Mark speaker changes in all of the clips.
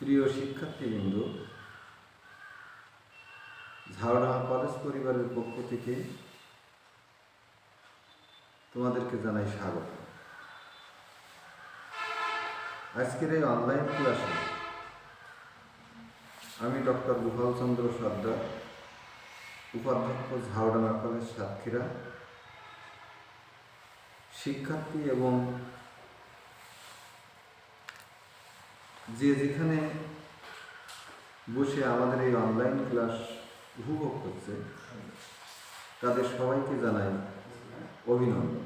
Speaker 1: প্রিয় শিক্ষার্থীবৃন্দ, ঝাড়ডাঙ্গা কলেজ পরিবারের পক্ষ থেকে তোমাদেরকে জানাই স্বাগত। আজকের এই অনলাইন ক্লাসে আমি ডক্টর গোপাল চন্দ্র সর্দার, উপাধ্যক্ষ, ঝাড়ডাঙ্গা কলেজ সাতক্ষীরা, শিক্ষার্থী এবং যে যেখানে বসে আমাদের এই অনলাইন ক্লাস উপভোগ করছে তাদের সবাইকে জানাই অভিনন্দন।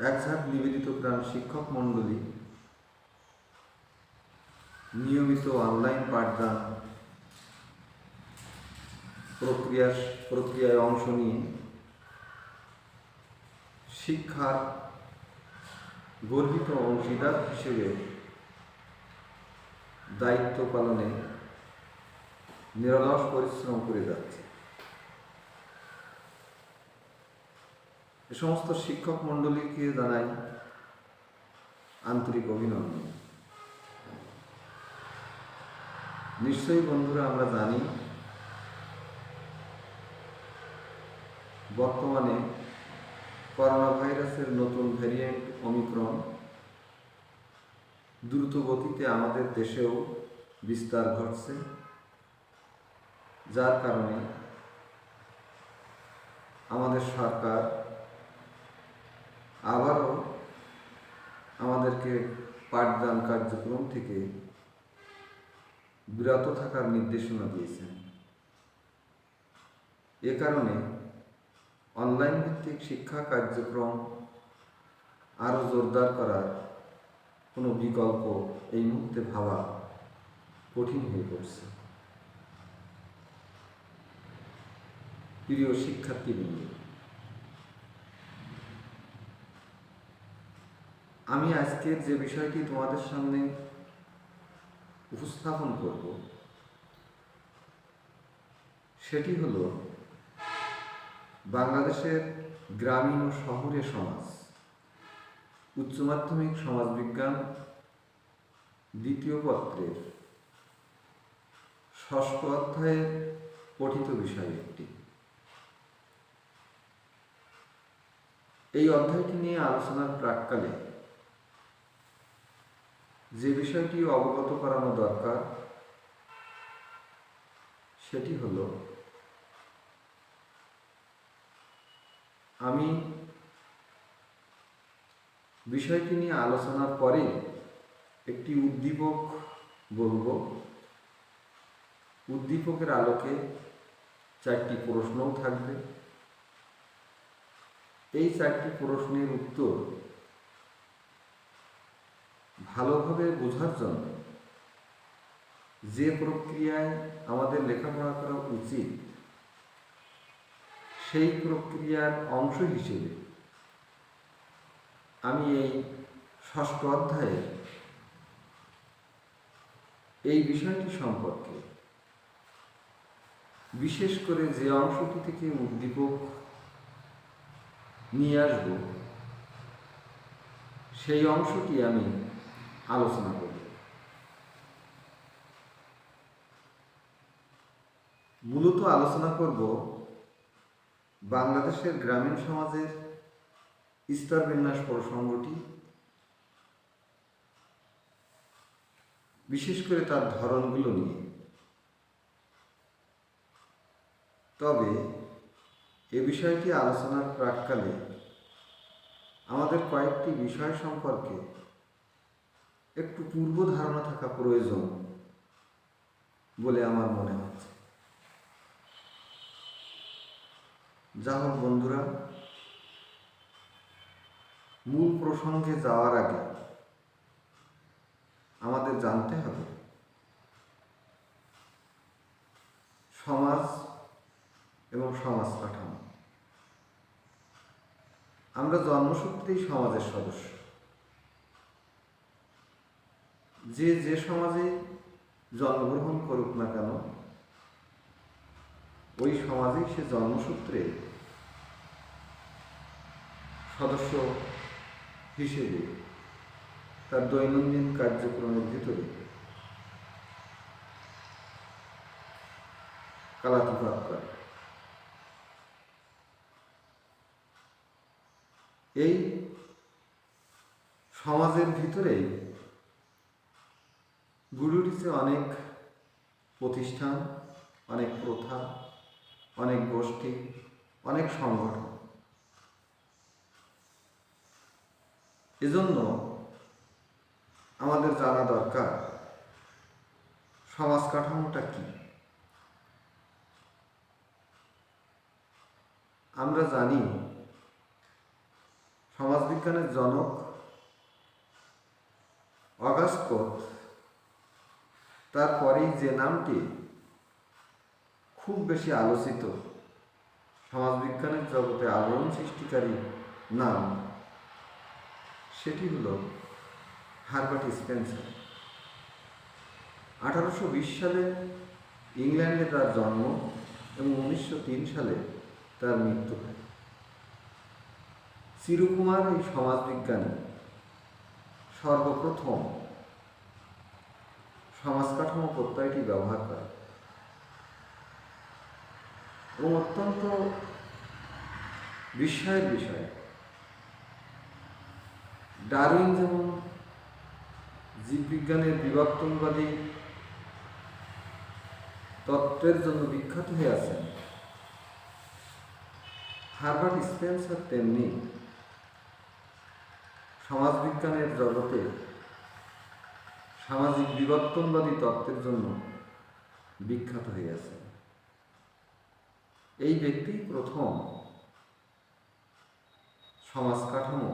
Speaker 1: এক ঝাঁক নিবেদিত প্রাণ শিক্ষক মণ্ডলী নিয়মিত অনলাইন পাঠদান প্রক্রিয়ায় অংশ নিয়ে শিক্ষার গর্বিত অংশীদার হিসেবে দায়িত্ব পালনে নিরলস পরিশ্রম করে যাচ্ছে। এ সমস্ত শিক্ষক মণ্ডলীকে জানাই আন্তরিক অভিনন্দন। নিশ্চয়ই বন্ধুরা, আমরা জানি বর্তমানে করোনা ভাইরাসের নতুন ভ্যারিয়েন্ট ওমিক্রন দ্রুত গতিতে আমাদের দেশেও বিস্তার ঘটছে, যার কারণে আমাদের সরকার আবারও আমাদেরকে পাঠদান কার্যক্রম থেকে বিরত থাকার নির্দেশনা দিয়েছেন। এ কারণে অনলাইন ভিত্তিক শিক্ষা কার্যক্রম আরও জোরদার করার কোনো বিকল্প এই মুহূর্তে ভাবা কঠিন হয়ে পড়ছে। প্রিয় শিক্ষার্থীবৃন্দ, আমি আজকের যে বিষয়টি তোমাদের সামনে উপস্থাপন করব সেটি হল বাংলাদেশের গ্রামীণ ও শহুরে সমাজ, উচ্চ মাধ্যমিক সমাজবিজ্ঞান দ্বিতীয় পত্রের ৬ষ্ঠ অধ্যায়ের পঠিত বিষয় একটি। এই অধ্যায়টি নিয়ে আলোচনার প্রাক্কালে যে বিষয়টি অবগত করানো দরকার সেটি হল, আমি বিষয়টি নিয়ে আলোচনার পরে একটি উদ্দীপক বলবো। উদ্দীপকের আলোকে 4টি প্রশ্নও থাকবে। এই 4টি প্রশ্নের উত্তর ভালোভাবে বোঝার জন্য যে প্রক্রিয়ায় আমাদের লেখাপড়া করা উচিত সেই প্রক্রিয়ার অংশ হিসেবে আমি এই 6ষ্ঠ অধ্যায়ে এই বিষয়টি সম্পর্কে বিশেষ করে যে অংশটি থেকে উদ্দীপক নিয়ে আসব সেই অংশটি আমি আলোচনা করব। মূলত আলোচনা করব বাংলাদেশের গ্রামীণ সমাজের স্তরবিন্যাস প্রসঙ্গটি, বিশেষ করে তার ধরনগুলো নিয়ে। তবে এ বিষয়টি আলোচনার প্রাক্কালে আমাদের কয়েকটি বিষয় সম্পর্কে একটু পূর্ব ধারণা থাকা প্রয়োজন বলে আমার মনে হচ্ছে। যা হোক বন্ধুরা, মূল প্রসঙ্গে যাওয়ার আগে আমাদের জানতে হবে সমাজ এবং সমাজ কাঠামো। আমরা জন্মসূত্রেই সমাজের সদস্য। যে সমাজে জন্মগ্রহণ করুক না কেন, ওই সমাজেই সে জন্মসূত্রে সদস্য হিসেবে তার দৈনন্দিন কার্যক্রমের ভিতরে কালাতিপাত করে। এই সমাজের ভিতরেই গড়ে উঠেছে অনেক প্রতিষ্ঠান, অনেক প্রথা, অনেক গোষ্ঠী, অনেক সংগঠন। এজন্য আমাদের জানা দরকার সমাজ কাঠামোটা কি। আমরা জানি সমাজবিজ্ঞানের জনক অগাস্ট কোত, তারপরেই যে নামটি খুব বেশি আলোচিত, সমাজবিজ্ঞানের জগতে আলোড়ন সৃষ্টিকারী নাম, সেটি হল হারবার্ট স্পেন্সার। 1820 সালে ইংল্যান্ডে তার জন্ম এবং 1903 সালে তার মৃত্যু হয়। চিরকুমার এই সমাজবিজ্ঞানী সর্বপ্রথম সমাজ কাঠামো প্রত্যয়টি ব্যবহার করে এবং অত্যন্ত বিস্ময়ের বিষয়, ডারউইন যেমন জীববিজ্ঞানের বিবর্তনবাদী তত্ত্বের জন্য বিখ্যাত হয়ে আছেন, হারবার্ট স্পেন্সার তেমনি সমাজবিজ্ঞানের জগতে সামাজিক বিবর্তনবাদী তত্ত্বের জন্য বিখ্যাত হয়ে আছেন। এই ব্যক্তি প্রথম সমাজ কাঠামো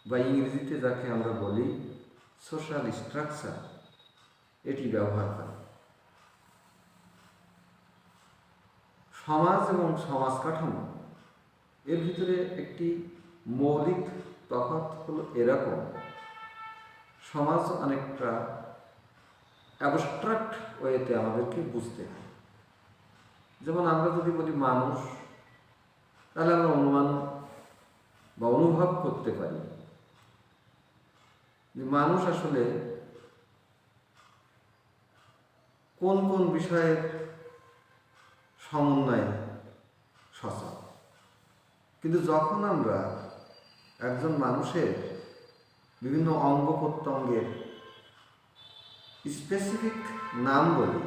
Speaker 1: বা ইংরেজিতে যাকে আমরা বলি সোশ্যাল স্ট্রাকচার, এটি ব্যবহার করে। সমাজ এবং সমাজ কাঠামো এর ভিতরে একটি মৌলিক তফাৎ হলো এরকম, সমাজ অনেকটা অ্যাবস্ট্রাক্ট ওয়েতে আমাদেরকে বুঝতে হয়। যেমন আমরা যদি বলি মানুষ, তাহলে আমরা অনুমান বা অনুভব করতে পারি যে মানুষ আসলে কোন কোন বিষয়ের সমন্বয়ে সচল। কিন্তু যখন আমরা একজন মানুষের বিভিন্ন অঙ্গ প্রত্যঙ্গের স্পেসিফিক নাম বলি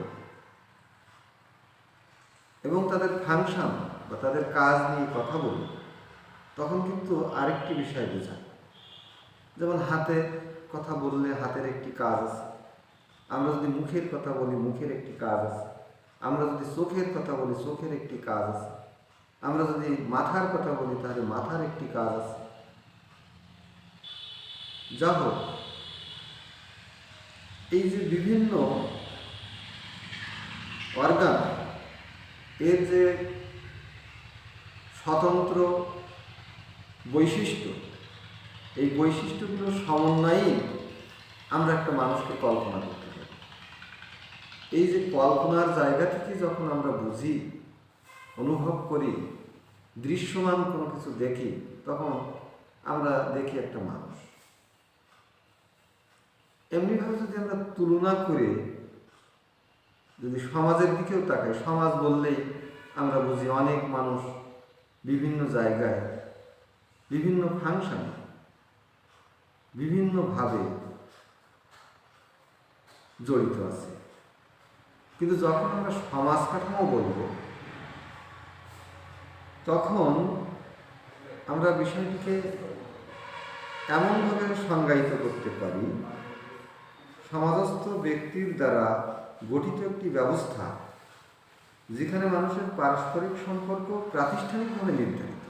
Speaker 1: এবং তাদের ফাংশন বা তাদের কাজ নিয়ে কথা বলি, তখন কিন্তু আরেকটি বিষয় বোঝায়। যেমন হাতের কথা বললে হাতের একটি কাজ আছে, আমরা যদি মুখের কথা বলি মুখের একটি কাজ আছে, আমরা যদি চোখের কথা বলি চোখের একটি কাজ আছে, আমরা যদি মাথার কথা বলি তাহলে মাথার একটি কাজ আছে। যা হোক, এই যে বিভিন্ন অর্গান, এর যে স্বতন্ত্র বৈশিষ্ট্য, এই বৈশিষ্ট্যগুলোর সমন্বয়েই আমরা একটা মানুষকে কল্পনা করতে পারি। এই যে কল্পনার জায়গা থেকে যখন আমরা বুঝি, অনুভব করি, দৃশ্যমান কোনো কিছু দেখি, তখন আমরা দেখি একটা মানুষ। এমনিভাবে যদি আমরা তুলনা করে যদি সমাজের দিকেও তাকাই, সমাজ বললেই আমরা বুঝি অনেক মানুষ বিভিন্ন জায়গায় বিভিন্ন ফাংশনে বিভিন্নভাবে জড়িত আছে। কিন্তু যখন আমরা সমাজ কাঠামো বলবো, তখন আমরা বিষয়টিকে এমনভাবে সংজ্ঞায়িত করতে পারি, সমাজস্থ ব্যক্তির দ্বারা গঠিত একটি ব্যবস্থা যেখানে মানুষের পারস্পরিক সম্পর্ক প্রাতিষ্ঠানিকভাবে নির্ধারিত।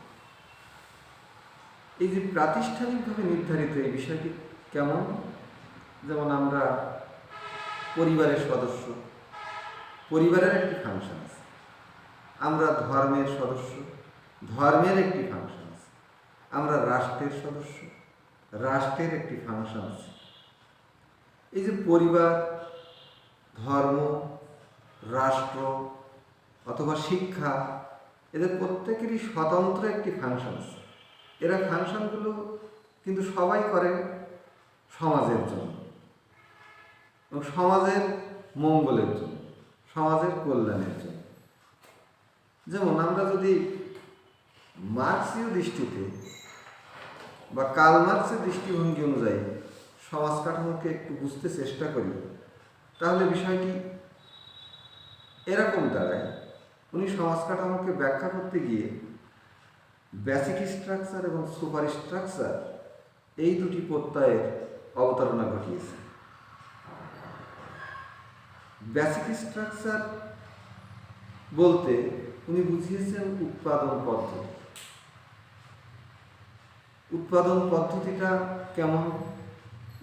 Speaker 1: এই যে প্রাতিষ্ঠানিকভাবে নির্ধারিত এই বিষয়টি কেমন? যেমন আমরা পরিবারের সদস্য, পরিবারের একটি ফাংশন আছে। আমরা ধর্মের সদস্য, ধর্মের একটি ফাংশন আছে। আমরা রাষ্ট্রের সদস্য, রাষ্ট্রের একটি ফাংশন আছে। এই যে পরিবার, ধর্ম, রাষ্ট্র অথবা শিক্ষা, এদের প্রত্যেকেরই স্বতন্ত্র একটি ফাংশন আছে। এরা ফাংশনগুলো কিন্তু সবাই করে সমাজের জন্য এবং সমাজের মঙ্গলের জন্য, সমাজের কল্যাণের জন্য। যেমন আমরা যদি মার্ক্সীয় দৃষ্টিতে বা কার্ল মার্ক্সের দৃষ্টিভঙ্গি অনুযায়ী সমাজ কাঠামোকে একটু বুঝতে চেষ্টা করি, তাহলে বিষয়টি এরকম দাঁড়ায়। উনি সমাজ কাঠামোকে ব্যাখ্যা করতে গিয়ে বেসিক স্ট্রাকচার এবং সুপার স্ট্রাকচার এই দুটি প্রত্যয়ের অবতারণা ঘটিয়েছে। বেসিক স্ট্রাকচার বলতে উনি বুঝিয়েছেন উৎপাদন পদ্ধতি। উৎপাদন পদ্ধতিটা কেমন?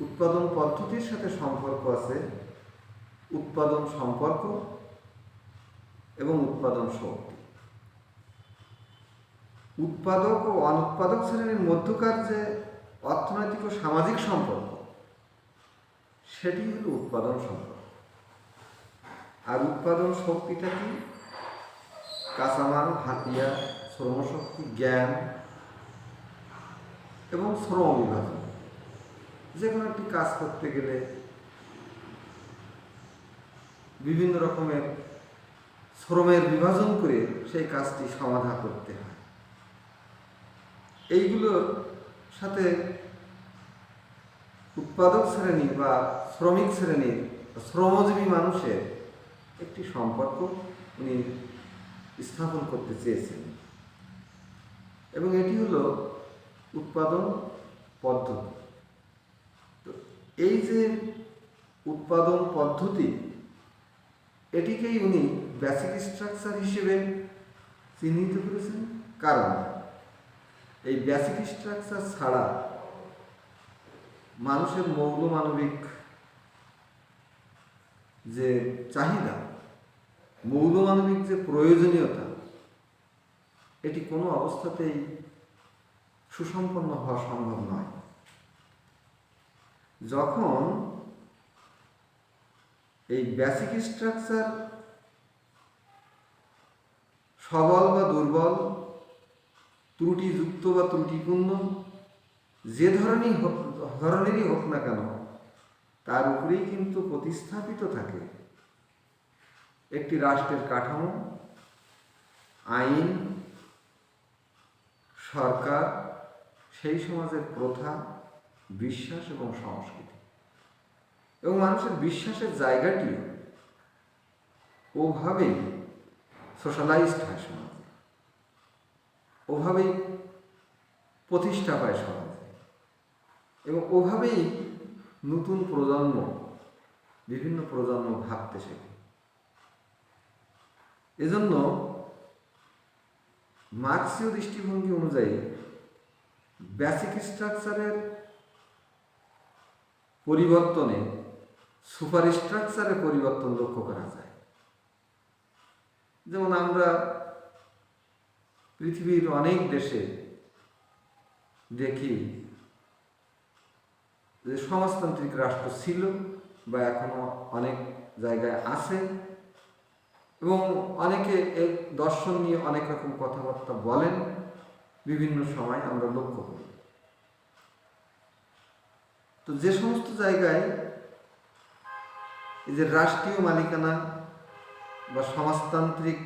Speaker 1: উৎপাদন পদ্ধতির সাথে সম্পর্ক আছে উৎপাদন সম্পর্ক এবং উৎপাদন শক্তি। উৎপাদক ও অনুৎপাদক শ্রেণীর মধ্যকার যে অর্থনৈতিক ও সামাজিক সম্পর্ক, সেটি হল উৎপাদন সম্পর্ক। আর উৎপাদন শক্তিটা কি? কাঁচামাল, হাতিয়ার, শ্রমশক্তি, জ্ঞান এবং শ্রম বিভাজন। যে কোনো একটি কাজ করতে গেলে বিভিন্ন রকমের শ্রমের বিভাজন করে সেই কাজটি সমাধা করতে হয়। এইগুলোর সাথে উৎপাদক শ্রেণী বা শ্রমিক শ্রেণীর, শ্রমজীবী মানুষের একটি সম্পর্ক উনি স্থাপন করতে চেয়েছেন, এবং এটি হলো উৎপাদন পদ্ধতি। তো এই যে উৎপাদন পদ্ধতি, এটিকেই উনি বেসিক স্ট্রাকচার হিসেবে চিহ্নিত করেছেন। কারণ এই বেসিক স্ট্রাকচার ছাড়া মানুষের মৌলমানবিক যে চাহিদা, মৌলমানবিক যে প্রয়োজনীয়তা, এটি কোনো অবস্থাতেই সুসম্পন্ন হওয়া সম্ভব নয়। যখন এই বেসিক স্ট্রাকচার সবল বা দুর্বল, ত্রুটিযুক্ত বা ত্রুটিপূর্ণ, যে ধরনেরই হোক না কেন, তার উপরেই কিন্তু প্রতিস্থাপিত থাকে একটি রাষ্ট্রের কাঠামো, আইন, সরকার, সেই সমাজের প্রথা, বিশ্বাস এবং সংস্কৃতি। এবং মানুষের বিশ্বাসের জায়গাটিও ওভাবেই সোশ্যালাইজড হয় সমাজে, ওভাবেই প্রতিষ্ঠা পায় সমাজে, এবং ওভাবেই নতুন প্রজন্ম, বিভিন্ন প্রজন্ম ভাবতে শেখে। এজন্য মার্ক্সীয় দৃষ্টিভঙ্গি অনুযায়ী বেসিক স্ট্রাকচারের পরিবর্তনে সুপার স্ট্রাকচারের পরিবর্তন লক্ষ্য করা যায়। যেমন আমরা পৃথিবীর অনেক দেশে দেখি যে সমাজতান্ত্রিক রাষ্ট্র ছিল বা এখনো অনেক জায়গায় আছে, এবং অনেকে এই দর্শন নিয়ে অনেক রকম কথাবার্তা বলেন, বিভিন্ন সময় আমরা লক্ষ্য করি। তো যে সমস্ত জায়গায় এই যে রাষ্ট্রীয় মালিকানা বা সমাজতান্ত্রিক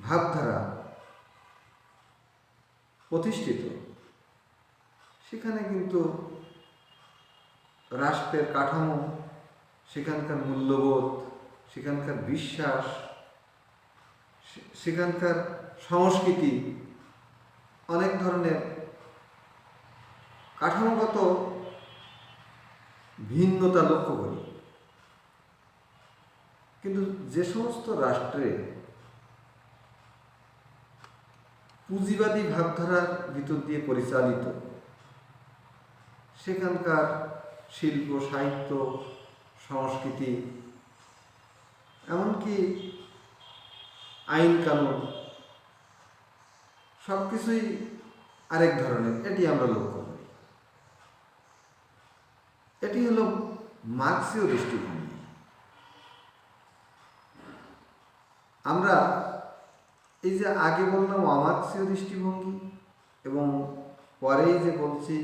Speaker 1: ভাবধারা প্রতিষ্ঠিত, সেখানে কিন্তু রাষ্ট্রের কাঠামো, সেখানকার মূল্যবোধ, সেখানকার বিশ্বাস, সেখানকার সংস্কৃতি, অনেক ধরনের কাঠামোগত ভিন্নতা লক্ষ্য করি। কিন্তু যে সমস্ত রাষ্ট্রে পুঁজিবাদী ভাবধারার ভিতর দিয়ে পরিচালিত, সেখানকার শিল্প, সাহিত্য, সংস্কৃতি, এমনকি আইন কানুন, সব কিছুই আরেক ধরনের, এটি আমরা লক্ষ্য করি। এটি হলো মার্ক্সীয় দৃষ্টিভঙ্গি। আমরা এই যে আগে বললাম অমার্ক্সীয় দৃষ্টিভঙ্গি, এবং পরেই যে বলছি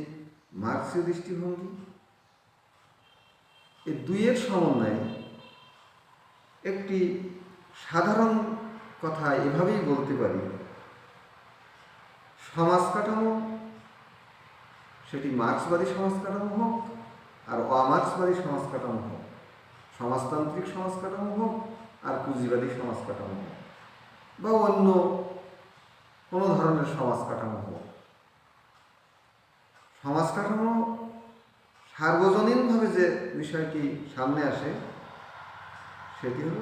Speaker 1: মার্ক্সীয় দৃষ্টিভঙ্গি, এই দুইয়ের সমন্বয়ে একটি সাধারণ কথা এভাবেই বলতে পারি, সমাজ কাঠামো সেটি মার্ক্সবাদী সমাজ কাঠামো হোক আর অমার্ক্সবাদী সমাজ কাঠামো হোক, সমাজতান্ত্রিক সমাজ কাঠামো হোক আর পুঁজিবাদী সমাজ কাঠামো হোক, বা অন্য কোনো ধরনের সমাজ কাঠামো হোক, সমাজ কাঠামো সার্বজনীনভাবে যে বিষয়টি সামনে আসে সেটি হল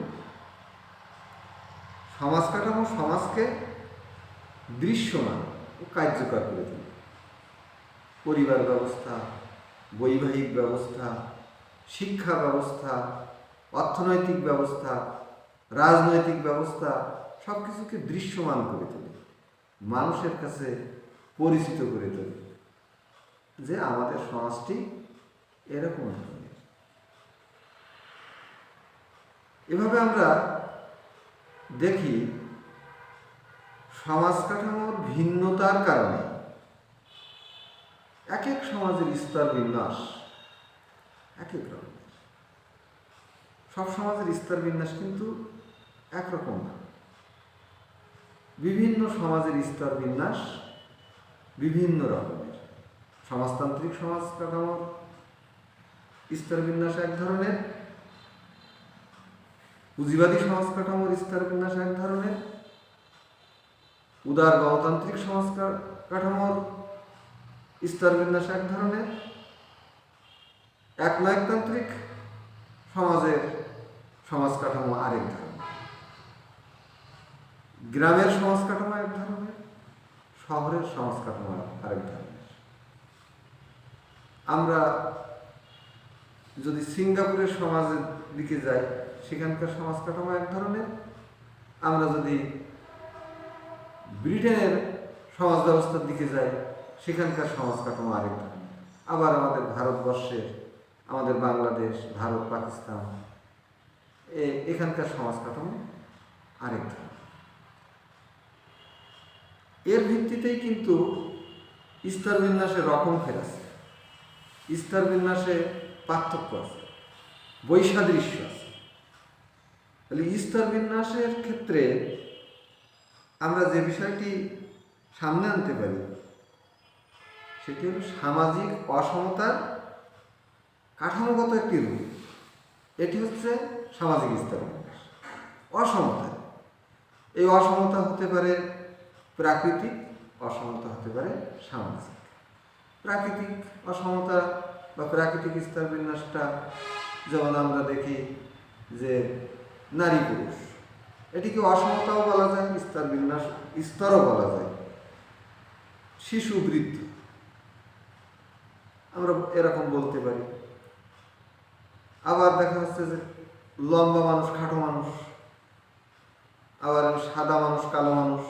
Speaker 1: সমাজ কাঠামো সমাজকে দৃশ্যমান ও কার্যকর করে তোলে। পরিবার ব্যবস্থা, বৈবাহিক ব্যবস্থা, শিক্ষা ব্যবস্থা, অর্থনৈতিক ব্যবস্থা, রাজনৈতিক ব্যবস্থা সব কিছুকে দৃশ্যমান করে তোলে, মানুষের কাছে পরিচিত করে তোলে যে আমাদের সমাজটি এরকম। এভাবে আমরা দেখি সমাজ কাঠামোর ভিন্নতার কারণে এক এক সমাজের স্তর বিন্যাস এক এক রকম। সব সমাজের স্তর বিন্যাস কিন্তু একরকম না। বিভিন্ন সমাজের স্তর বিন্যাস বিভিন্ন রকমের। সমাজতান্ত্রিক সমাজ কাঠামোর স্তর বিন্যাস এক ধরনের, পুঁজিবাদী সমাজ কাঠামোর স্তর বিন্যাস এক ধরনের, উদার গণতান্ত্রিক সমাজ কাঠামোর স্তর বিন্যাস এক ধরনের, একনায়কতান্ত্রিক সমাজের সমাজ কাঠামো আরেক ধরনের, গ্রামের সমাজ কাঠামো এক ধরনের, শহরের সমাজ কাঠামো আরেক ধরনের। আমরা যদি সিঙ্গাপুরের সমাজের দিকে যাই সেখানকার সমাজ কাঠামো এক ধরনের, আমরা যদি ব্রিটেনের সমাজ ব্যবস্থার দিকে যাই সেখানকার সমাজ কাঠামো আরেক ধরনের। আবার আমাদের ভারতবর্ষের, আমাদের বাংলাদেশ, ভারত, পাকিস্তান এখানকার সমাজ কাঠামো আরেক ধরনের। এর ভিত্তিতেই কিন্তু স্তর বিন্যাসে রকম ফের আছে, স্তর বিন্যাসে পার্থক্য আছে, বৈসাদৃশ্য আছে। তাহলে স্তর বিন্যাসের ক্ষেত্রে আমরা যে বিষয়টি সামনে আনতে পারি সেটি হল সামাজিক অসমতার কাঠামোগত একটি রূপ। এটি হচ্ছে সামাজিক স্তর বিন্যাস। অসমতা, এই অসমতা হতে পারে প্রাকৃতিক, অসমতা হতে পারে সামাজিক। প্রাকৃতিক অসমতা বা প্রাকৃতিক স্তর বিন্যাসটা যেমন আমরা দেখি যে নারী পুরুষ, এটিকে অসমতাও বলা যায়, স্তর বিন্যাস স্তরও বলা যায়। শিশু বৃদ্ধ আমরা এরকম বলতে পারি। আবার দেখা যাচ্ছে যে লম্বা মানুষ খাটো মানুষ, আবার সাদা মানুষ কালো মানুষ,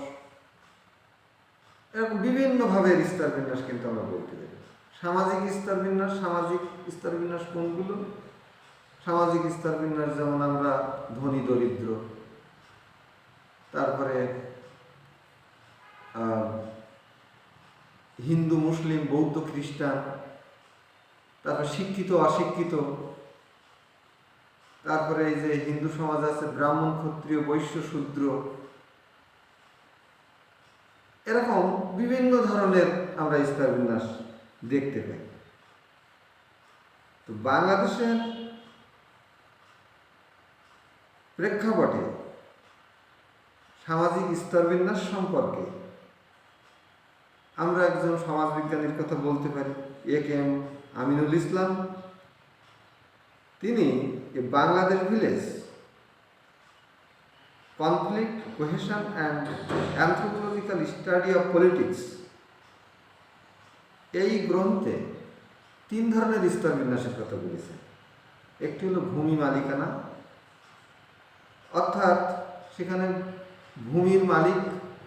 Speaker 1: এরকম বিভিন্নভাবে স্তর বিন্যাস কিন্তু আমরা বলতে পারি। সামাজিক স্তর বিন্যাস, সামাজিক স্তর বিন্যাস কোনগুলো? সামাজিক স্তর বিন্যাস যেমন আমরা ধনী দরিদ্র, তারপরে হিন্দু মুসলিম বৌদ্ধ খ্রিস্টান, তারপরে শিক্ষিত অশিক্ষিত, তারপরে এই যে হিন্দু সমাজ আছে ব্রাহ্মণ ক্ষত্রিয় বৈশ্য শূদ্র, এরকম বিভিন্ন ধরনের আমরা স্তর বিন্যাস দেখতে পাই। তো বাংলাদেশের প্রেক্ষাপটে সামাজিক স্তর বিন্যাস সম্পর্কে আমরা একজন সমাজবিজ্ঞানীর কথা বলতে পারি, এ.কে.এম. আমিনুল ইসলাম। তিনি Bangladesh village conflict, cohesion and anthropological study of politics এই গ্রন্থে তিন ধরনের স্তর বিন্যাসের কথা বলেছেন। একটি হলো ভূমি মালিকানা, অর্থাৎ সেখানে ভূমির মালিক,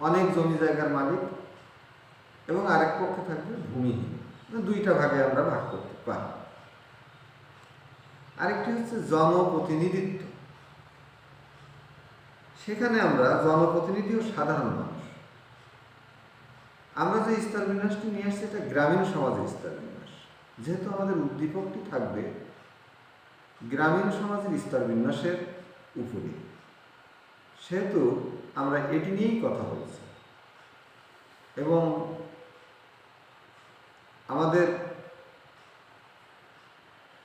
Speaker 1: অনেক জমি জায়গার মালিক, এবং আরেক পক্ষে থাকবে ভূমিহীন। দুইটা ভাগে আমরা ভাগ করতে পারি। আরেকটি হচ্ছে জনপ্রতিনিধিত্ব। সেখানে আমরা জনপ্রতিনিধি ও সাধারণ মানুষ, আমরা যে স্তর বিন্যাসটি নিয়ে আসছি এটা গ্রামীণ সমাজের স্তর বিন্যাস। যেহেতু আমাদের উদ্দীপকটি থাকবে গ্রামীণ সমাজের স্তর বিন্যাসের উপরে, সেহেতু আমরা এটি নিয়েই কথা বলছি। এবং আমাদের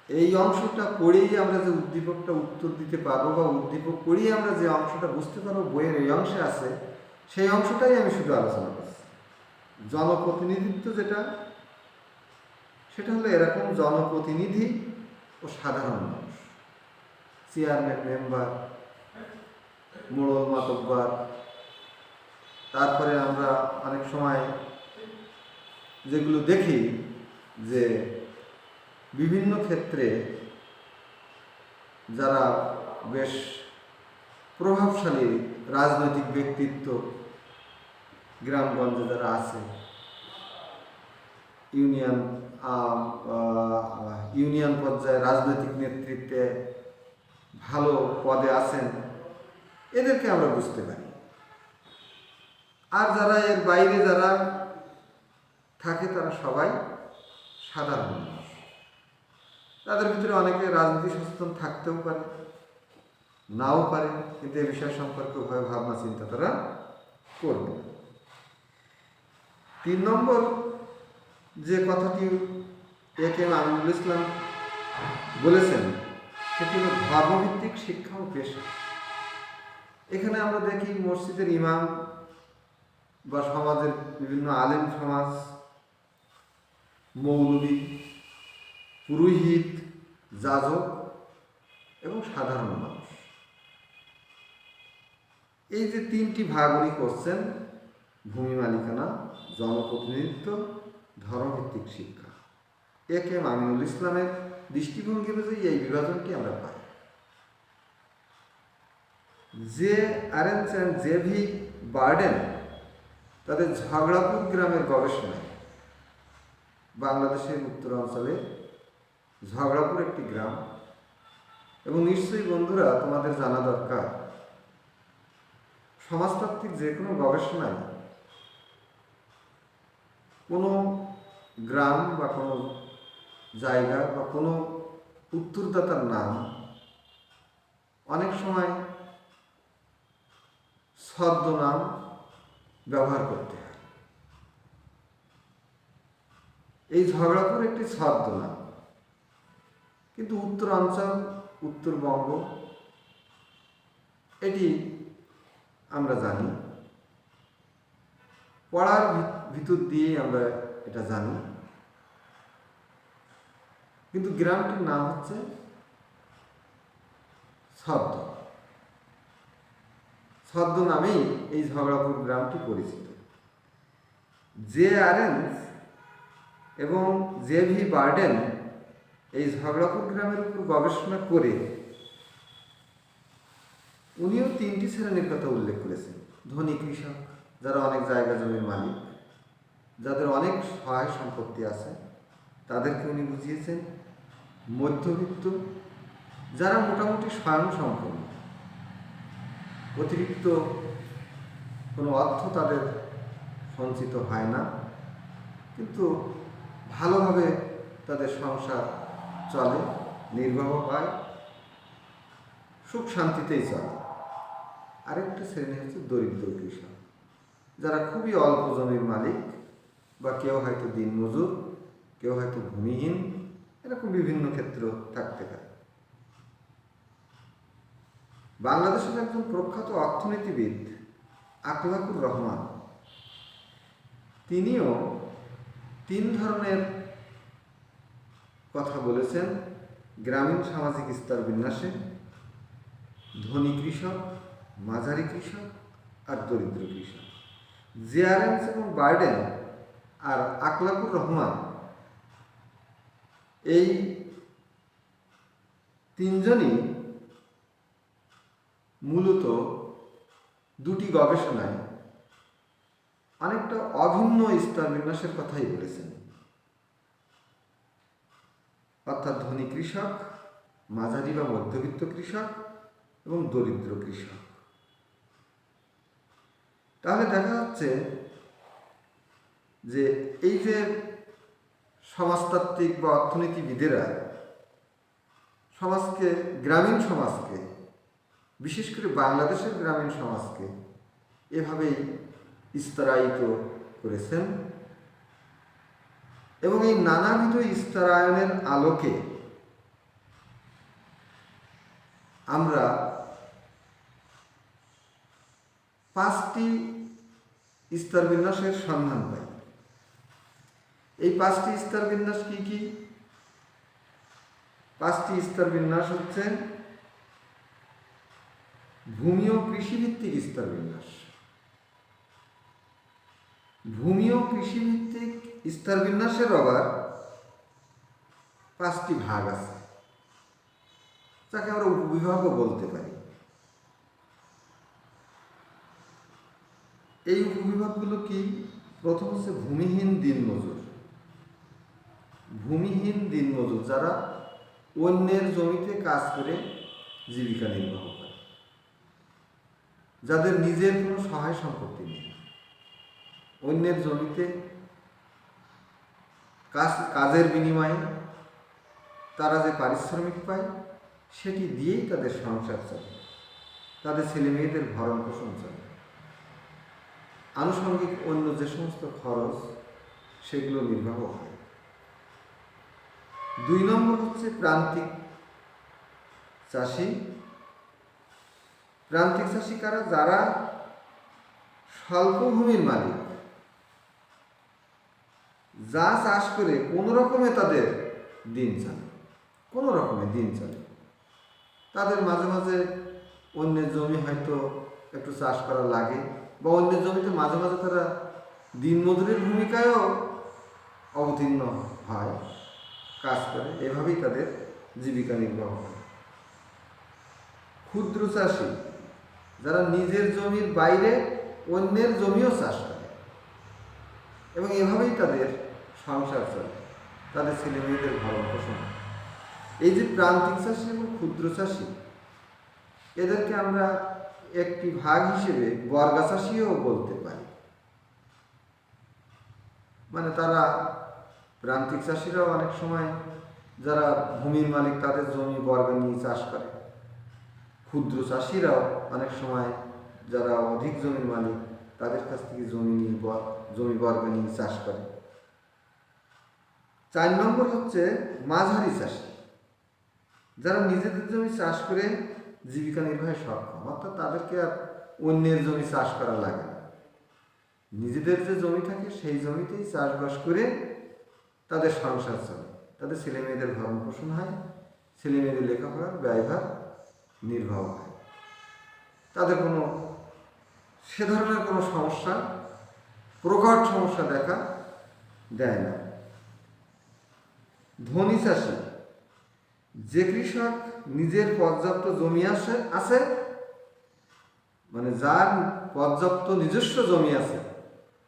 Speaker 1: এই অংশটা পড়েই আমরা যে উদ্দীপকটা উত্তর দিতে পারবো, বা উদ্দীপক পড়েই আমরা যে অংশটা বুঝতে পারবো বইয়ের এই অংশে আছে, সেই অংশটাই আমি শুধু আলোচনা করছি। জনপ্রতিনিধিত্ব যেটা, সেটা হলো এরকম: জনপ্রতিনিধি ও সাধারণ মানুষ, চেয়ারম্যান, মেম্বার, মোড়ল, মাতব্বর। তারপরে আমরা অনেক সময় যেগুলো দেখি যে বিভিন্ন ক্ষেত্রে যারা বেশ প্রভাবশালী রাজনৈতিক ব্যক্তিত্ব গ্রামগঞ্জে যারা আছে, ইউনিয়ন পর্যায়ে রাজনৈতিক নেতৃত্বে ভালো পদে আছেন, এদেরকে আমরা বুঝতে পারি। আর যারা এর বাইরে যারা থাকে তারা সবাই সাধারণ মানুষ। তাদের ভিতরে অনেকে রাজনীতি সচেতন থাকতেও পারে, নাও পারে, কিন্তু এই বিষয় সম্পর্কে উভয় ভাবনা চিন্তা তারা করবে। 3 নম্বর যে কথাটি এ.কে.এম. আমিনুল ইসলাম বলেছেন সেটি হল ধর্মভিত্তিক শিক্ষা ও পেশা। এখানে আমরা দেখি মসজিদের ইমাম বা সমাজের বিভিন্ন আলেম সমাজ, মৌলবী, পুরোহিত, যাজক এবং সাধারণ মানুষ, এই যে 3টি ভাগ উনি করছেন: ভূমি মালিকানা, জনপ্রতিনিধিত্ব, ধর্মভিত্তিক শিক্ষা। এ.কে.এম. আমিনুল ইসলামের দৃষ্টিভঙ্গি অনুযায়ী এই বিভাজনটি আমরা পাই। J Arens and J V. Burden তাদের ঝগড়াপুর গ্রামের গবেষণায়, বাংলাদেশের উত্তরাঞ্চলে ঝগড়াপুর একটি গ্রাম, এবং নিশ্চয়ই বন্ধুরা তোমাদের জানা দরকার, সমাজতাত্ত্বিক যে কোনো গবেষণায় কোনো গ্রাম বা কোনো জায়গা বা কোনো উত্তরদাতার নাম অনেক সময় ছদ্মনাম ব্যবহার করতে হয়। এই ঝগড়াপুর একটি ছদ্মনাম, কিন্তু উত্তরাঞ্চল, উত্তরবঙ্গ, এটি আমরা জানি, পড়ার ভিতর দিয়েই আমরা এটা জানি। কিন্তু গ্রামটির নাম হচ্ছে ছদ্ম নামেই এই ঝগড়াপুর গ্রামটি পরিচিত। জে আরেন্স এবং জে.ভি. বার্ডেন এই ঝগড়াপুর গ্রামের উপর গবেষণা করে উনিও 3টি শ্রেণীর কথা উল্লেখ করেছেন: ধনী কৃষক, যারা অনেক জায়গা জমির মালিক, যাদের অনেক সহায় সম্পত্তি আছে, তাদেরকে উনি বুঝিয়েছেন; মধ্যবিত্ত, যারা মোটামুটি স্বয়ংসম্পন্ন, অতিরিক্ত কোনো অর্থ তাদের সঞ্চিত হয় না, কিন্তু ভালোভাবে তাদের সংসার চলে, নির্বাহ হয়, সুখ শান্তিতেই চলে। আরেকটা শ্রেণী হচ্ছে দরিদ্র কৃষক, যারা খুবই অল্প জমির মালিক, বা কেউ হয়তো দিনমজুর, কেউ হয়তো ভূমিহীন, এরকম বিভিন্ন ক্ষেত্র থাকতে পারে। বাংলাদেশের একজন প্রখ্যাত অর্থনীতিবিদ আকলাকুর রহমান, তিনিও 3 ধরনের কথা বলেছেন গ্রামীণ সামাজিক স্তর বিন্যাসে: ধনী কৃষক, মাঝারি কৃষক আর দরিদ্র কৃষক। জে আরেন্স এবং বার্ডেন আর আকলাকুর রহমান এই 3 জনই মূলত 2টি গবেষণায় অনেকটা অভিন্ন স্তর বিন্যাসের কথাই বলেছেন, অর্থাৎ ধনী কৃষক, মাঝারি বা মধ্যবিত্ত কৃষক এবং দরিদ্র কৃষক। তাহলে দেখা যাচ্ছে যে এই যে সমাজতাত্ত্বিক বা অর্থনীতিবিদেরা সমাজকে, গ্রামীণ সমাজকে, বিশেষ করে বাংলাদেশের গ্রামীণ সমাজকে এভাবেই স্তরায়িত করেছেন এবং এই নানাবিধ স্তরায়নের আলোকে আমরা 5টি স্তরবিন্যাসের সন্ধান পাই। এই 5টি স্তরবিন্যাস কি কি? 5টি স্তরবিন্যাস হচ্ছে ভূমি ও কৃষিভিত্তিক স্তরবিন্যাস। ভূমি ও কৃষিভিত্তিক স্তরবিন্যাসের আবার 5টি ভাগ আছে, যাকে আমরা উপবিভাগও বলতে পারি। এই উপবিভাগগুলো কি? প্রথম হচ্ছে ভূমিহীন দিনমজুর। ভূমিহীন দিনমজুর যারা অন্যের জমিতে কাজ করে জীবিকা নির্বাহ করে, যাদের নিজের কোনো সহায় সম্পত্তি নেই, অন্যের জমিতে কাজের বিনিময়ে তারা যে পারিশ্রমিক পায় সেটি দিয়েই তাদের সংসার চলে, তাদের ছেলে মেয়েদের ভরণ পোষণ চলে। আনুষঙ্গিক অন্য যে সমস্ত খরচ সেগুলো নির্বাহ হয়। 2 নম্বর হচ্ছে প্রান্তিক চাষি। প্রান্তিক চাষি কারা? যারা স্বল্প ভূমির মালিক, যা চাষ করে কোনো রকমে তাদের দিন চলে, কোনো রকমে দিন চলে। তাদের মাঝে মাঝে অন্যের জমি হয়তো একটু চাষ করা লাগে, বা অন্যের জমিতে মাঝে মাঝে তারা দিনমজুরের ভূমিকায়ও অবতীর্ণ হয়, কাজ করে। এভাবেই তাদের জীবিকা নির্বাহ হয়। ক্ষুদ্র চাষি, যারা নিজের জমির বাইরে অন্যের জমিও চাষ করে এবং এভাবেই তাদের সংসার চলে, তাদের ছেলে মেয়েদের ভরণ পোষণ। এই যে প্রান্তিক চাষি এবং ক্ষুদ্র চাষি, এদেরকে আমরা একটি ভাগ হিসেবে বর্গা চাষিও বলতে পারি। মানে তারা, প্রান্তিক চাষিরাও অনেক সময় যারা ভূমির মালিক তাদের জমি বর্গা নিয়ে চাষ করে, ক্ষুদ্র চাষিরাও অনেক সময় যারা অধিক জমির মালিক তাদের কাছ থেকে জমি বর্গা নিয়ে চাষ করে। 4 নম্বর হচ্ছে মাঝারি চাষি, যারা নিজেদের জমি চাষ করে জীবিকা নির্বাহে সক্ষম, অর্থাৎ তাদেরকে আর অন্যের জমি চাষ করা লাগে না। নিজেদের যে জমি থাকে সেই জমিতেই চাষবাস করে তাদের সংসার চলে, তাদের ছেলে মেয়েদের ভরণ পোষণ হয়, ছেলে মেয়েদের লেখাপড়ার ব্যয়ভার নির্বাহ হয়। তাদের কোনো সে ধরনের কোনো সমস্যা, প্রকট সমস্যা দেখা দেয় না। ধনী চাষি, যে কৃষক নিজের পর্যাপ্ত জমি আছে, মানে যার পর্যাপ্ত নিজস্ব জমি আছে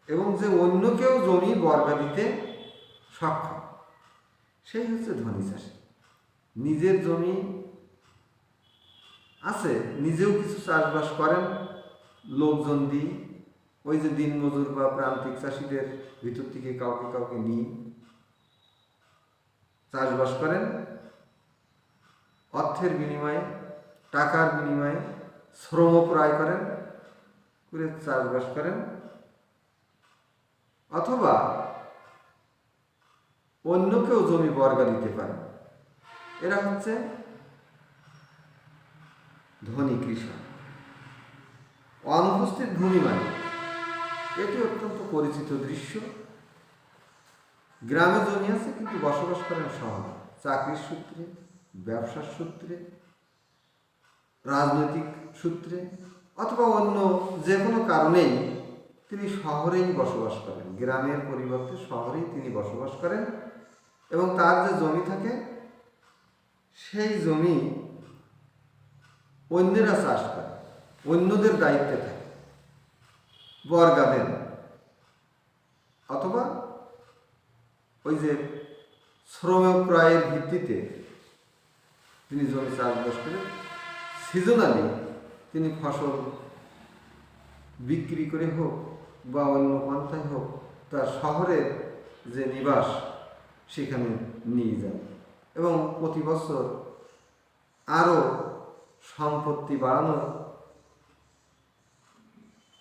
Speaker 1: এবং যে অন্যকেও জমি বর্গা দিতে সক্ষম, সেই হচ্ছে ধনী চাষি। নিজের জমি আছে, নিজেও কিছু চাষবাস করেন লোকজন দিয়ে, ওই যে দিনমজুর বা প্রান্তিক চাষিদের ভিতর থেকে কাউকে কাউকে নিয়ে চাষবাস করেন, অর্থের বিনিময়ে, টাকার বিনিময়ে শ্রম ক্রয় করেন, করে চাষবাস করেন, অথবা অন্যকেও জমি বর্গা দিতে পারেন। এরা হচ্ছে ধনী কৃষক। অনুপস্থিত ভূমি মালিক, এটি অত্যন্ত পরিচিত দৃশ্য। গ্রামে জমি আছে কিন্তু বসবাস করেন শহরে, চাকরির সূত্রে, ব্যবসার সূত্রে, রাজনৈতিক সূত্রে, অথবা অন্য যে কোনো কারণেই তিনি শহরেই বসবাস করেন। গ্রামের পরিবর্তে শহরেই তিনি বসবাস করেন এবং তার যে জমি থাকে সেই জমি অন্যেরা চাষ করে, অন্যদের দায়িত্বে থাকে, বর্গা দেন, অথবা ওই যে শ্রম ক্রয়ের ভিত্তিতে তিনি জমি চাষবাস করে সিজনালি তিনি ফসল বিক্রি করে হোক বা অন্য পন্থায় হোক তার শহরের যে নিবাস সেখানে নিয়ে যান এবং প্রতি বছর আরও সম্পত্তি বাড়ানোর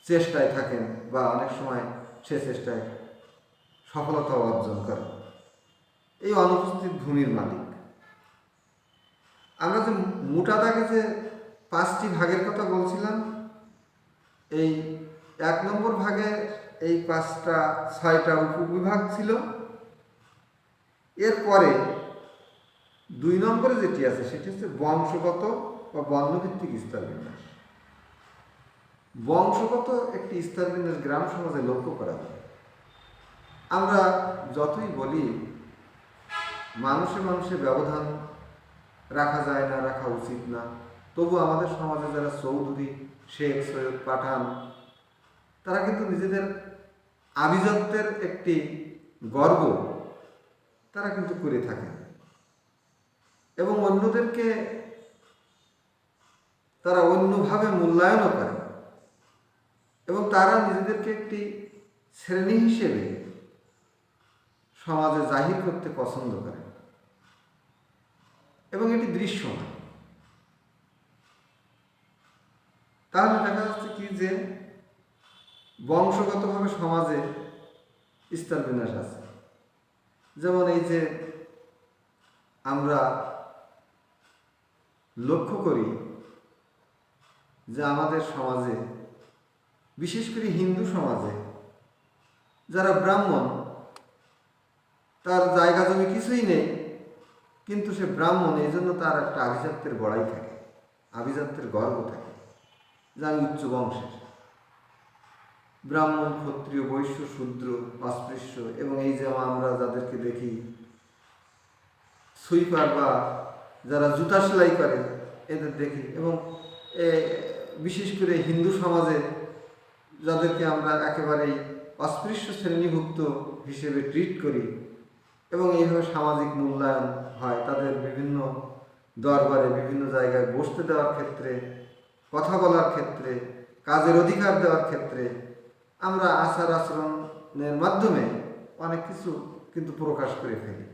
Speaker 1: চেষ্টায় থাকেন বা অনেক সময় সে চেষ্টায় সফলতা অর্জন করেন এই অনুপস্থিত ভূমির মালিক। আমরা যে মোটা দাগে যে 5টি ভাগের কথা বলছিলাম, এই 1 নম্বর ভাগে এই 6টা উপবিভাগ ছিল। এরপরে 2 নম্বরে যেটি আছে সেটি হচ্ছে বংশগত বা বর্ণভিত্তিক স্তরবিন্যাস। বংশগত একটি স্তরবিন্যাস গ্রাম সমাজে লক্ষ্য করা যায়। আমরা যতই বলি মানুষে মানুষে ব্যবধান রাখা যায় না, রাখা উচিত না, তবু আমাদের সমাজে যারা চৌধুরী, শেখ, সৈয়দ, পাঠান, তারা কিন্তু নিজেদের আভিজাত্যের একটি গর্ব তারা কিন্তু করে থাকেন এবং অন্যদেরকে তারা অন্যভাবে মূল্যায়নও করেন এবং তারা নিজেদেরকে একটি শ্রেণী হিসেবে সমাজে জাহির করতে পছন্দ করেন এবং এটি দৃশ্যমান। তাহলে দেখা যাচ্ছে কি যে বংশগতভাবে সমাজে স্তরবিন্যাস আছে। যেমন এই যে আমরা লক্ষ্য করি যে আমাদের সমাজে, বিশেষ করে হিন্দু সমাজে, যারা ব্রাহ্মণ, তার জায়গা জমি কিছুই নেই, কিন্তু সে ব্রাহ্মণ, এই জন্য তার একটা আভিজাত্যের বড়াই থাকে, আভিজাত্যের গর্ব থাকে যে আমি উচ্চ বংশের। ব্রাহ্মণ, ক্ষত্রিয়, বৈশ্য, শূদ্র, অস্পৃশ্য এবং এই যে আমরা যাদেরকে দেখি সুইপার বা যারা জুতা সেলাই করে এদের দেখি, এবং বিশেষ করে হিন্দু সমাজে যাদেরকে আমরা একেবারেই অস্পৃশ্য শ্রেণীভুক্ত হিসেবে ট্রিট করি এবং এইভাবে সামাজিক মূল্যায়ন হয়, তাদের বিভিন্ন দরবারে বিভিন্ন জায়গায় বসতে দেওয়ার ক্ষেত্রে, কথা বলার ক্ষেত্রে, কাজের অধিকার দেওয়ার ক্ষেত্রে আমরা আচার আচরণের মাধ্যমে অনেক কিছু কিন্তু প্রকাশ করে ফেলি।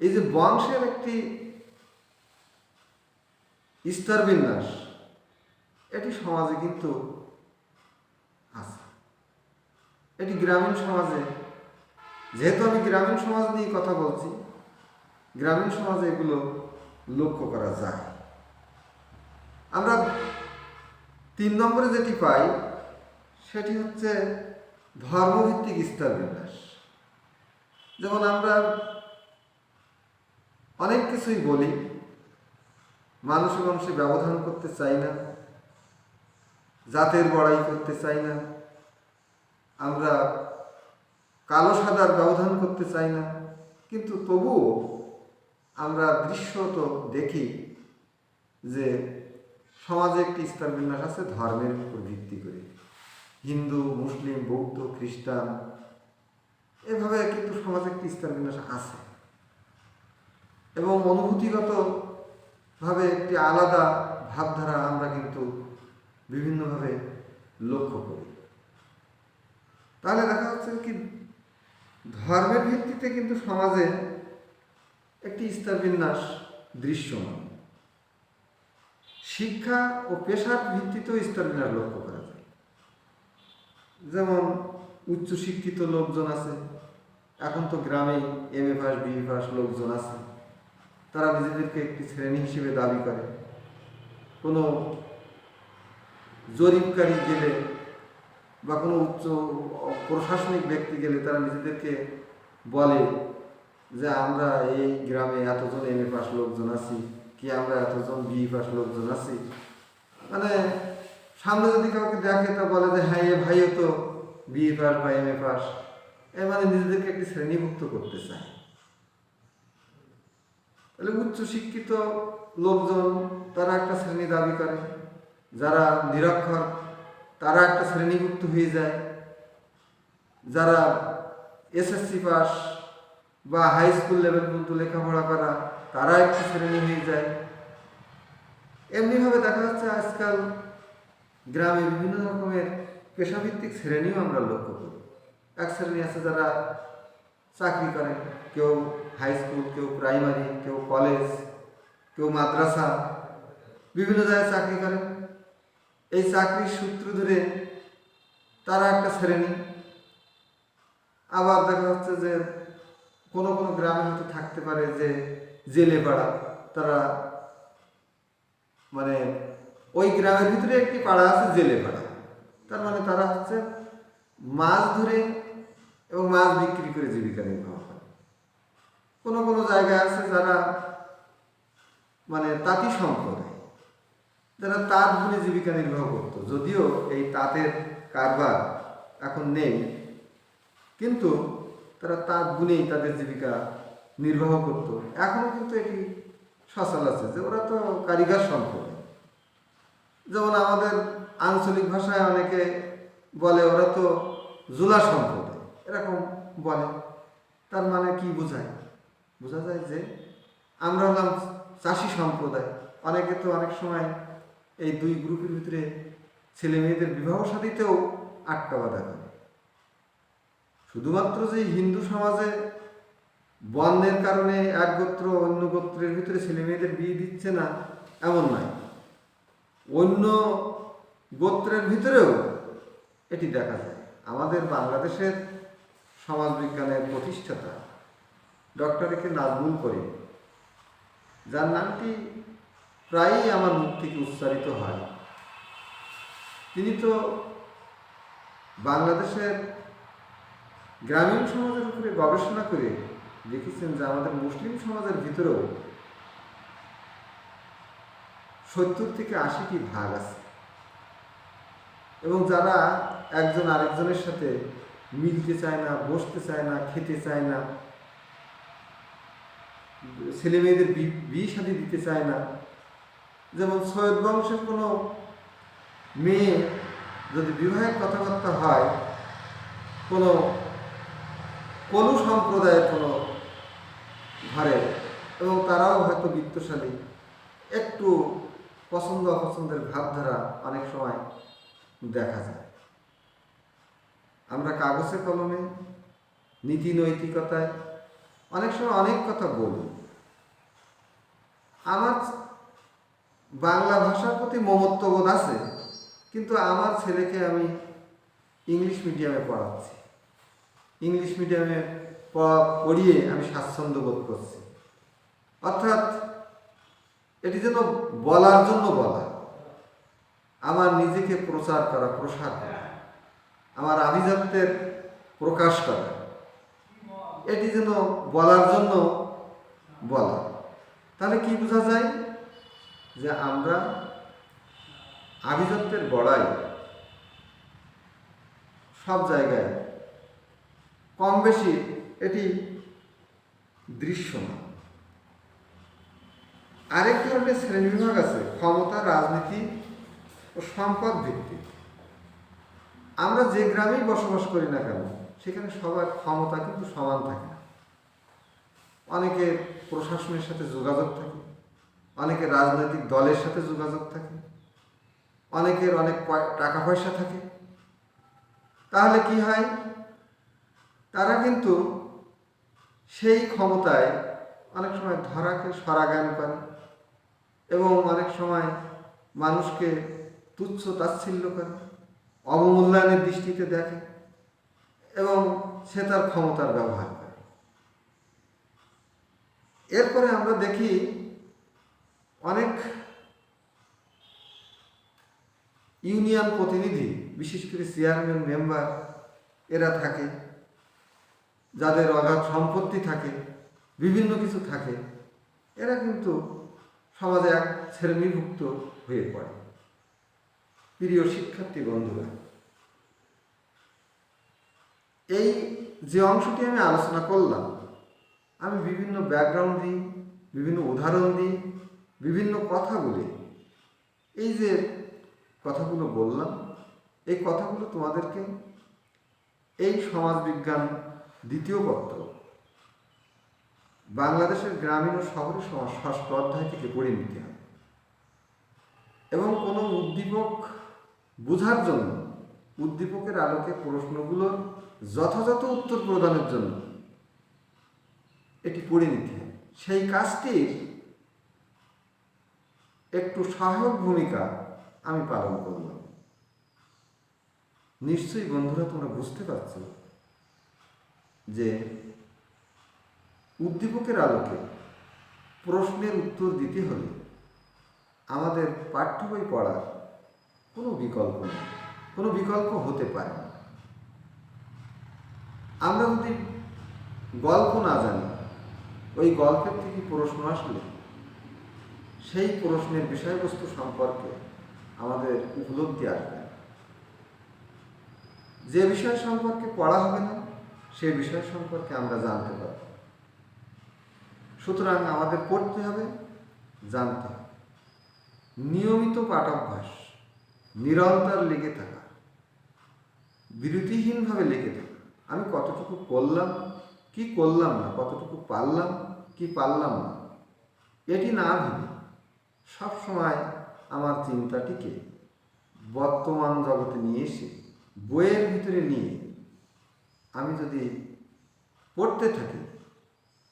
Speaker 1: এই যে বংশের একটি স্তরবিন্যাস, এটি সমাজে কিন্তু আছে। এটি গ্রামীণ সমাজে, যেহেতু আমি গ্রামীণ সমাজ নিয়ে কথা বলছি, গ্রামীণ সমাজে এগুলো লক্ষ্য করা যায়। আমরা 3 নম্বরে যেটি পাই সেটি হচ্ছে ধর্মভিত্তিক স্তরবিন্যাস। যেমন আমরা অনেক কিছুই বলি, মানুষে মানুষে ব্যবধান করতে চাই না, জাতের বড়াই করতে চাই না, আমরা কালো সাদার ব্যবধান করতে চাই না, কিন্তু তবুও আমরা দৃশ্যত দেখি যে সমাজে একটি স্তরবিন্যাস আছে ধর্মের উপর ভিত্তি করে। হিন্দু, মুসলিম, বৌদ্ধ, খ্রিস্টান, এভাবে কিন্তু সমাজে একটি স্তরবিন্যাস আছে এবং অনুভূতিগতভাবে একটি আলাদা ভাবধারা আমরা কিন্তু বিভিন্নভাবে লক্ষ্য করি। তাহলে দেখা যাচ্ছে কি ধর্মের ভিত্তিতে কিন্তু সমাজে একটি স্তরবিন্যাস দৃশ্যমান। শিক্ষা ও পেশার ভিত্তিতেও স্তরবিন্যাস লক্ষ্য করা যায়। যেমন উচ্চশিক্ষিত লোকজন আছে, এখন তো গ্রামে MA পাস, BA পাস লোকজন আছে, তারা নিজেদেরকে একটি শ্রেণী হিসেবে দাবি করে। কোনো জরিপকারী গেলে বা কোনো উচ্চ প্রশাসনিক ব্যক্তি গেলে তারা নিজেদেরকে বলে যে আমরা এই গ্রামে এতজন MA পাস লোকজন আছি, কি আমরা এতজন BE পাস লোকজন আছি। মানে সামনে যদি কাউকে দেখে তা বলে যে হ্যাঁ, এ ভাইও তো BE পাস বা MA পাস, মানে নিজেদেরকে একটি শ্রেণীভুক্ত করতে চায়। তাহলে উচ্চশিক্ষিত লোকজন তারা একটা শ্রেণী দাবি করে, যারা নিরক্ষর তারা একটা শ্রেণীভুক্ত হয়ে যায়, যারা SSC পাস বা হাই স্কুল লেভেল পর্যন্ত লেখাপড়া করা তারা একটি শ্রেণী হয়ে যায়। এমনিভাবে দেখা যাচ্ছে আজকাল গ্রামে বিভিন্ন রকমের পেশাভিত্তিক শ্রেণীও আমরা লক্ষ্য করি। এক শ্রেণী আছে যারা চাকরি করেন, কেউ হাই স্কুল, কেউ প্রাইমারি, কেউ কলেজ, কেউ মাদ্রাসা, বিভিন্ন জায়গায় চাকরি করেন। এই চাকরির সূত্র ধরে তারা একটা শ্রেণী। আবার দেখা যাচ্ছে যে কোনো কোনো গ্রামে হয়তো থাকতে পারে যে জেলে পাড়া, তারা মানে ওই গ্রামের ভিতরে একটি পাড়া আছে জেলে পাড়া, তার মানে তারা হচ্ছে মাছ ধরে এবং মাছ বিক্রি করে জীবিকা নির্বাহ করে। কোনো কোনো জায়গায় আছে যারা মানে তাঁতি সম্প্রদায়, যারা তাঁত বুনে জীবিকা নির্বাহ করত, যদিও এই তাঁতের কারবার এখন নেই, কিন্তু তারা তাঁত বুনেই তাদের জীবিকা নির্বাহ করত। এখনও কিন্তু এটি সচল আছে যে ওরা তো কারিগর সম্প্রদায়। যেমন আমাদের আঞ্চলিক ভাষায় অনেকে বলে ওরা তো জুলা সম্প্রদায়, এরকম বলে। তার মানে কি বোঝায়? বোঝা যায় যে আমরা হলাম চাষি সম্প্রদায়। অনেকে তো অনেক সময় এই দুই গ্রুপের ভিতরে ছেলে মেয়েদের বিবাহ শাদীতেও আটকা বাঁধা করে। শুধুমাত্র যে হিন্দু সমাজে বর্ণের কারণে এক গোত্র অন্য গোত্রের ভিতরে ছেলে মেয়েদের বিয়ে দিচ্ছে না এমন নয়, অন্য গোত্রের ভিতরেও এটি দেখা যায়। আমাদের বাংলাদেশের সমাজবিজ্ঞানের প্রতিষ্ঠাতা ডক্টর এ কে নাজমুল করিম, যার নামটি প্রায়ই আমার মুখ থেকে উচ্চারিত হয়, তিনি তো বাংলাদেশের গ্রামীণ সমাজের উপরে গবেষণা করে দেখেছেন যে আমাদের মুসলিম সমাজের ভিতরেও 70 থেকে 80টি ভাগ আছে, এবং যারা একজন আরেকজনের সাথে মিলতে চায় না, বসতে চায় না, খেতে চায় না, ছেলে মেয়েদের বিয়ে শাদী দিতে চায় না। যেমন সৈয়দ বংশের কোনো মেয়ে যদি বিবাহের কথাবার্তা হয় কোনো কোনো সম্প্রদায়ের কোনো ঘরে, এবং তারাও হয়তো বিত্তশালী, একটু পছন্দ অপছন্দের ভাবধারা অনেক সময় দেখা যায়। আমরা কাগজে কলমে নীতি নৈতিকতায় অনেক সময় অনেক কথা বলি। আমার বাংলা ভাষার প্রতি মমত্ববোধ আছে, কিন্তু আমার ছেলেকে আমি ইংলিশ মিডিয়ামে পড়াচ্ছি, ইংলিশ মিডিয়ামে পড়িয়ে আমি স্বাচ্ছন্দ্য বোধ করছি। অর্থাৎ এটি যেন বলার জন্য বলা, আমার নিজেকে প্রচার করা, প্রসার করা, আমার আভিজাত্যের প্রকাশ করা, এটি যেন বলার জন্য বলা। তাহলে কি বোঝা যায়? যে আমরা আভিজাত্যের বড়াই সব জায়গায় কম বেশি এটি দৃশ্যমান। আরেক ধরনের শ্রেণীবিভাগ আছে ক্ষমতা, রাজনীতি ও সম্পদ ভিত্তিক। আমরা যে গ্রামেই বসবাস করি না কেন, সেখানে সবার ক্ষমতা কিন্তু সমান থাকে না। অনেকের প্রশাসনের সাথে যোগাযোগ থাকে, অনেকের রাজনৈতিক দলের সাথে যোগাযোগ থাকে, অনেকের অনেক টাকা পয়সা থাকে। তাহলে কি হয়? তারা কিন্তু সেই ক্ষমতায় অনেক সময় ধরাকে সরাজ্ঞান করে, এবং অনেক সময় মানুষকে তুচ্ছ তাচ্ছিল্য করে, অবমূল্যায়নের দৃষ্টিতে দেখে, এবং সে তার ক্ষমতার ব্যবহার করে। এরপরে আমরা দেখি অনেক ইউনিয়ন প্রতিনিধি, বিশেষ করে চেয়ারম্যান, মেম্বার, এরা থাকে, যাদের অগাধ সম্পত্তি থাকে, বিভিন্ন কিছু থাকে। এরা কিন্তু সমাজে এক শ্রেণীভুক্ত হয়ে পড়ে। প্রিয় শিক্ষার্থী বন্ধুরা, এই যে অংশটি আমি আলোচনা করলাম, আমি বিভিন্ন ব্যাকগ্রাউন্ড দিই, বিভিন্ন উদাহরণ দিই, বিভিন্ন কথা বলি। এই যে কথাগুলো বললাম, এই কথাগুলো তোমাদেরকে এই সমাজবিজ্ঞান দ্বিতীয় পত্র বাংলাদেশের গ্রামীণ ও শহরের সমাজ 6ষ্ঠ অধ্যায় থেকে পড়ে নিতে হবে, এবং কোনো উদ্দীপক বোঝার জন্য, উদ্দীপকের আলোকে প্রশ্নগুলোর যথাযথ উত্তর প্রদানের জন্য এটি পড়ে নিতে হবে। সেই কাজটির একটু সহায়ক ভূমিকা আমি পালন করলাম। নিশ্চয়ই বন্ধুরা তোমরা বুঝতে পারছ যে উদ্দীপকের আলোকে প্রশ্নের উত্তর দিতে হলে আমাদের পাঠ্য বই পড়ার কোনো বিকল্প নেই, কোনো বিকল্প হতে পারে না। আমরা যদি গল্প না জানি, ওই গল্পের থেকে প্রশ্ন আসলে সেই প্রশ্নের বিষয়বস্তু সম্পর্কে আমাদের উপলব্ধি আসবে। যে বিষয় সম্পর্কে পড়া হবে না সেই বিষয় সম্পর্কে আমরা জানতে পারব। সুতরাং আমাদের পড়তে হবে, জানতে হবে। নিয়মিত পাঠাভ্যাস, নিরন্তর লেগে থাকা, বিরতিহীনভাবে লেগে থাকা। আমি কতটুকু করলাম, কি করলাম না, কতটুকু পারলাম, কি পারলাম না, এটি না ভেবে সবসময় আমার চিন্তাটিকে বর্তমান জগতে নিয়ে এসে বইয়ের ভিতরে নিয়ে আমি যদি পড়তে থাকি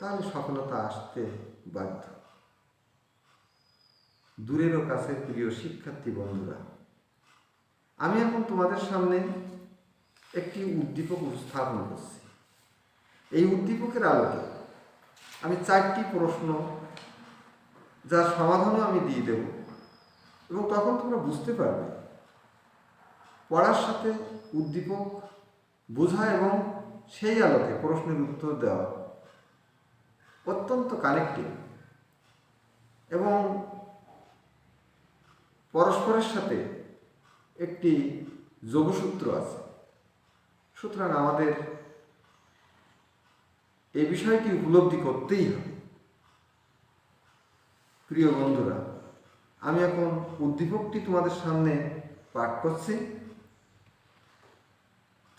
Speaker 1: তাহলে সফলতা আসতে বাধ্য। দূরেরও কাছের প্রিয় শিক্ষার্থী বন্ধুরা, আমি এখন তোমাদের সামনে একটি উদ্দীপক উপস্থাপন করছি। এই উদ্দীপকের আলোকে আমি 4টি প্রশ্ন, যার সমাধানও আমি দিয়ে দেব, এবং তখন তোমরা বুঝতে পারবে পড়ার সাথে উদ্দীপক বোঝা এবং সেই আলোকে প্রশ্নের উত্তর দেওয়া অত্যন্ত কানেক্টিভ এবং পরস্পরের সাথে একটি যোগসূত্র আছে। সুতরাং আমাদের এই বিষয়টি উপলব্ধি করতেই হবে। প্রিয় বন্ধুরা, আমি এখন উদ্দীপকটি তোমাদের সামনে পাঠ করছি,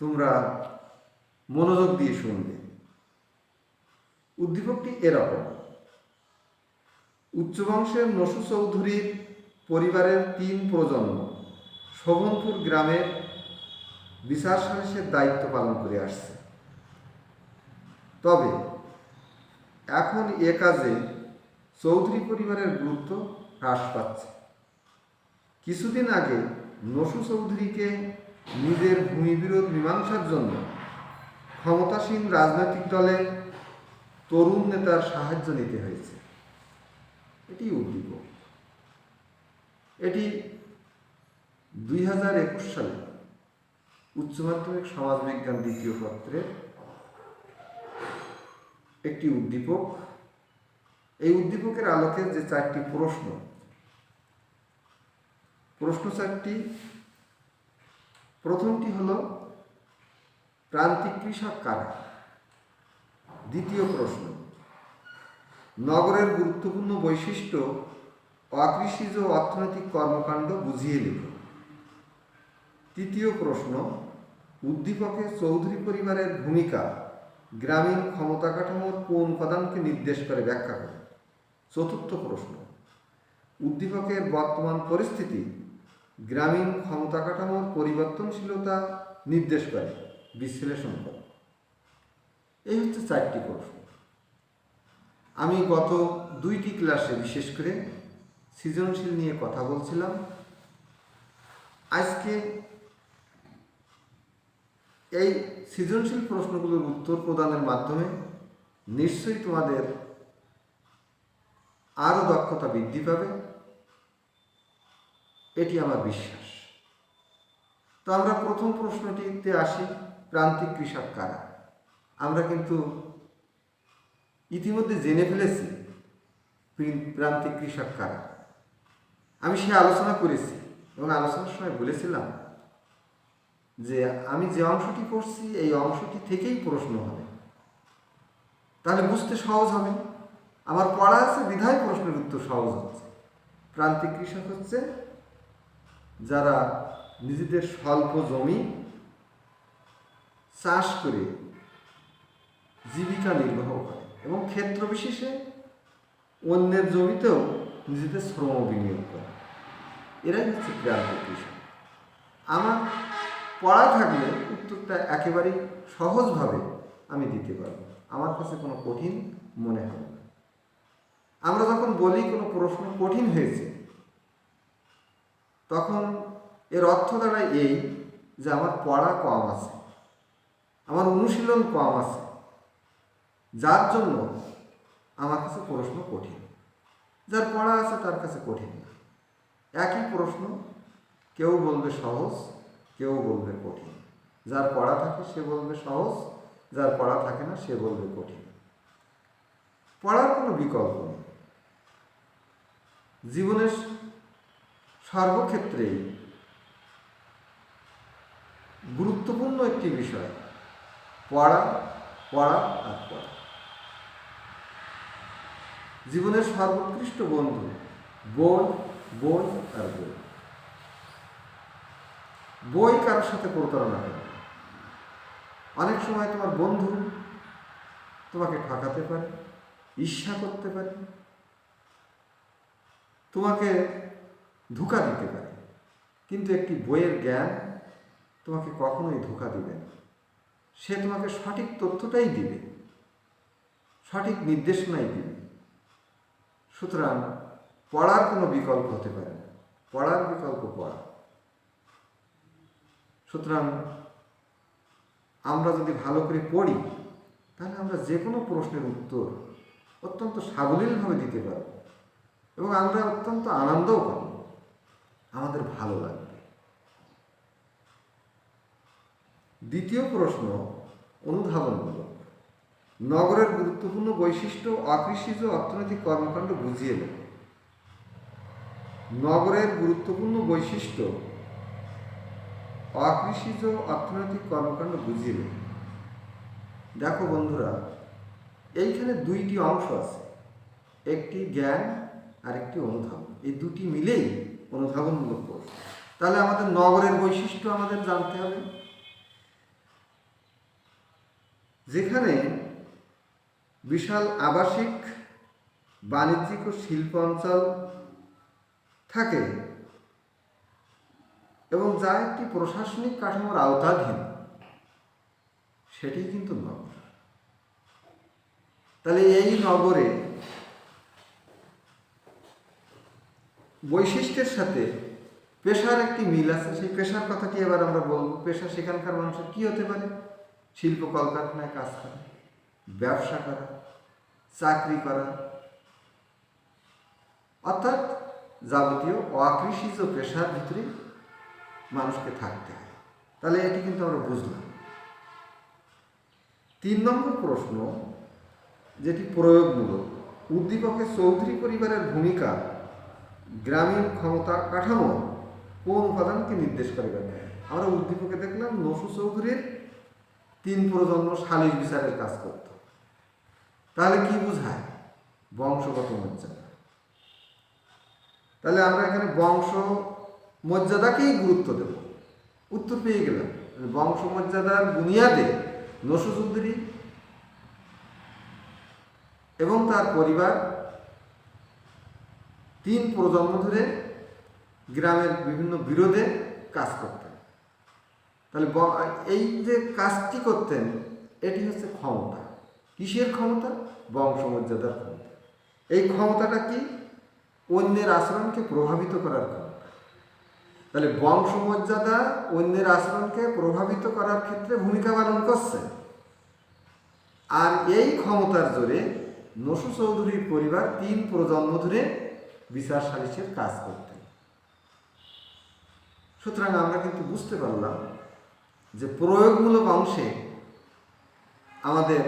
Speaker 1: তোমরা মনোযোগ দিয়ে শুনবে। উদ্দীপকটি এরকম: উচ্চবংশের নসু চৌধুরীর পরিবারের 3 প্রজন্ম শোভনপুর গ্রামের বিচার সালিসের দায়িত্ব পালন করে আসছে। তবে এখন এ কাজে চৌধুরী পরিবারের গুরুত্ব হ্রাস পাচ্ছে। কিছুদিন আগে নসু চৌধুরীকে নিজের ভূমি বিরোধ মীমাংসার জন্য ক্ষমতাসীন রাজনৈতিক দলের তরুণ নেতার সাহায্য নিতে হয়েছে। এটি উদ্দীপক। এটি 2021 সালে উচ্চ মাধ্যমিক সমাজবিজ্ঞান 2য় পত্রের একটি উদ্দীপক। এই উদ্দীপকের আলোকে যে 4টি প্রশ্ন 4টি। প্রথমটি হল প্রান্তিক কৃষক কারা। দ্বিতীয় প্রশ্ন, নগরের গুরুত্বপূর্ণ বৈশিষ্ট্য অকৃষিজ অর্থনৈতিক কর্মকাণ্ড বুঝিয়ে লিখো। তৃতীয় প্রশ্ন, উদ্দীপকে চৌধুরী পরিবারের ভূমিকা গ্রামীণ ক্ষমতা কাঠামোর কোন উপাদানকে নির্দেশ করে ব্যাখ্যা করে। চতুর্থ প্রশ্ন, উদ্দীপকের বর্তমান পরিস্থিতি গ্রামীণ ক্ষমতা কাঠামোর পরিবর্তনশীলতা নির্দেশ করে, বিশ্লেষণ করে। এই হচ্ছে 4টি প্রশ্ন। আমি গত 2টি ক্লাসে বিশেষ করে সৃজনশীল নিয়ে কথা বলছিলাম। আজকে এই সৃজনশীল প্রশ্নগুলোর উত্তর প্রদানের মাধ্যমে নিশ্চয়ই তোমাদের আরও দক্ষতা বৃদ্ধি পাবে, এটি আমার বিশ্বাস। তো আমরা প্রথম প্রশ্নটিতে আসি, প্রান্তিক কৃষক কারা। আমরা কিন্তু ইতিমধ্যে জেনে ফেলেছি প্রান্তিক কৃষক কারা। আমি সে আলোচনা করেছি এবং আলোচনার সময় বলেছিলাম যে আমি যে অংশটি পড়ছি এই অংশটি থেকেই প্রশ্ন হবে, তাহলে বুঝতে সহজ হবে। আমার পড়া আছে বিধায় প্রশ্নের উত্তর সহজ হচ্ছে। প্রান্তিক কৃষক হচ্ছে যারা নিজেদের স্বল্প জমি চাষ করে জীবিকা নির্বাহ করে এবং ক্ষেত্র বিশেষে অন্যের জমিতেও নিজেদের শ্রম বিনিয়োগ করে, এরাই হচ্ছে প্রান্তিক কৃষক। আমার পড়া থাকলে উত্তরটা একেবারেই সহজভাবে আমি দিতে পারবো। আমার কাছে কোনো কঠিন মনে হবে না। আমরা যখন বলি কোনো প্রশ্ন কঠিন হয়েছে, তখন এর অর্থ দাঁড়ায় এই যে আমার পড়া কম আছে, আমার অনুশীলন কম আছে, যার জন্য আমার কাছে প্রশ্ন কঠিন। যার পড়া আছে তার কাছে কঠিন না। একই প্রশ্ন কেউ বলবে সহজ, কেউ বলবে কঠিন। যার পড়া থাকে সে বলবে সহজ, যার পড়া থাকে না সে বলবে কঠিন। পড়ার কোনো বিকল্প নেই। জীবনের সর্বক্ষেত্রেই গুরুত্বপূর্ণ একটি বিষয় পড়া, পড়া আর পড়া। জীবনের সর্বোৎকৃষ্ট বন্ধু বই, বই আর বই। বই কারোর সাথে প্রতারণা করে। অনেক সময় তোমার বন্ধু তোমাকে ঠকাতে পারে, ঈর্ষা করতে পারে, তোমাকে ধোঁকা দিতে পারে, কিন্তু একটি বইয়ের জ্ঞান তোমাকে কখনোই ধোঁকা দিবে না। সে তোমাকে সঠিক তথ্যটাই দিবে, সঠিক নির্দেশনাই দিবে। সুতরাং পড়ার কোনো বিকল্প হতে পারে না, পড়ার বিকল্প পড়া। সুতরাং আমরা যদি ভালো করে পড়ি, তাহলে আমরা যে কোনো প্রশ্নের উত্তর অত্যন্ত সাবলীলভাবে দিতে পারব এবং আমরা অত্যন্ত আনন্দও পাব, আমাদের ভালো লাগবে। দ্বিতীয় প্রশ্ন অনুধাবনমূলক। নগরের গুরুত্বপূর্ণ বৈশিষ্ট্য অকৃষিজ অর্থনৈতিক কর্মকাণ্ড বুঝিয়ে দেব। নগরের গুরুত্বপূর্ণ বৈশিষ্ট্য অকৃষিজ অর্থনৈতিক কর্মকাণ্ড বুঝিয়ে দেব। দেখো বন্ধুরা, এইখানে দুইটি অংশ আছে, একটি জ্ঞান আর একটি অনুধাবন। এই দুটি মিলেই অনুধাবনমূলক প্রশ্ন। তাহলে আমাদের নগরের বৈশিষ্ট্য আমাদের জানতে হবে। যেখানে বিশাল আবাসিক, বাণিজ্যিক ও শিল্প অঞ্চল থাকে এবং যা একটি প্রশাসনিক কাঠামোর আওতাধীন, সেটি কিন্তু নগর। তাহলে এই নগরে বৈশিষ্ট্যের সাথে পেশার একটি মিল আছে। সেই পেশার কথাটি এবার আমরা বলব। পেশা সেখানকার মানুষের কী হতে পারে? শিল্প কলকারখানায় কাজ করা, ব্যবসা করা, চাকরি করা, অর্থাৎ যাবতীয় অকৃষিজ পেশার ভিতরে মানুষকে থাকতে হয়। তাহলে এটি কিন্তু আমরা বুঝলাম। 3 নম্বর প্রশ্ন, যেটি প্রয়োগমূলক। উদ্দীপকে চৌধুরী পরিবারের ভূমিকা গ্রামীণ ক্ষমতা কাঠামো কোন উপাদানকে নির্দেশ করে? আমরা উদ্দীপকে দেখলাম নসু চৌধুরীর 3 প্রজন্ম সালিশ বিচারের কাজ করত। তাহলে কি বোঝায়? বংশগত মর্যাদা। তাহলে আমরা এখানে বংশ মর্যাদাকেই গুরুত্ব দেব। উত্তর পেয়ে গেলাম। বংশ মর্যাদার বুনিয়াদে নসু চৌধুরী এবং তার পরিবার 3 প্রজন্ম ধরে গ্রামের বিভিন্ন বিরোধে কাজ করতেন। তাহলে এই যে কাজটি করতেন, এটি হচ্ছে ক্ষমতা। কিসের ক্ষমতা? বংশমর্যাদার ক্ষমতা। এই ক্ষমতাটা কি? অন্যের আচরণকে প্রভাবিত করার ক্ষমতা। তাহলে বংশমর্যাদা অন্যের আচরণকে প্রভাবিত করার ক্ষেত্রে ভূমিকা পালন করছে। আর এই ক্ষমতার জোরে নসু চৌধুরীর পরিবার 3 প্রজন্ম ধরে বিচার সালিশের কাজ করতেন। সুতরাং আমরা কিন্তু বুঝতে পারলাম যে প্রয়োগমূলক অংশে আমাদের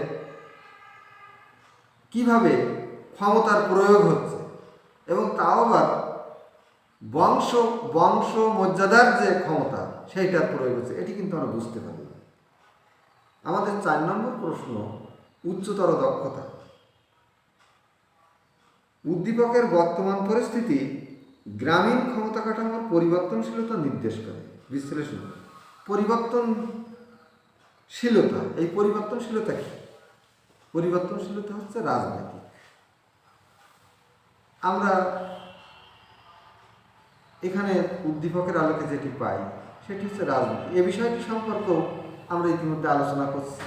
Speaker 1: কিভাবে ক্ষমতার প্রয়োগ হচ্ছে এবং তাও আবার বংশ মর্যাদার যে ক্ষমতা সেইটার প্রয়োগ হচ্ছে, এটি কিন্তু আমরা বুঝতে পারি। আমাদের 4 নম্বর প্রশ্ন, উচ্চতর দক্ষতা। উদ্দীপকের বর্তমান পরিস্থিতি গ্রামীণ ক্ষমতা কাঠামোর পরিবর্তনশীলতা নির্দেশ করে। বিশ্লেষণ। পরিবর্তনশীলতা, এই পরিবর্তনশীলতা কি? পরিবর্তনশীলতা হচ্ছে রাজনৈতিক। আমরা এখানে উদ্দীপকের আলোকে যেটি পাই সেটি হচ্ছে রাজনীতি। এ বিষয়টি সম্পর্কেও আমরা ইতিমধ্যে আলোচনা করছি।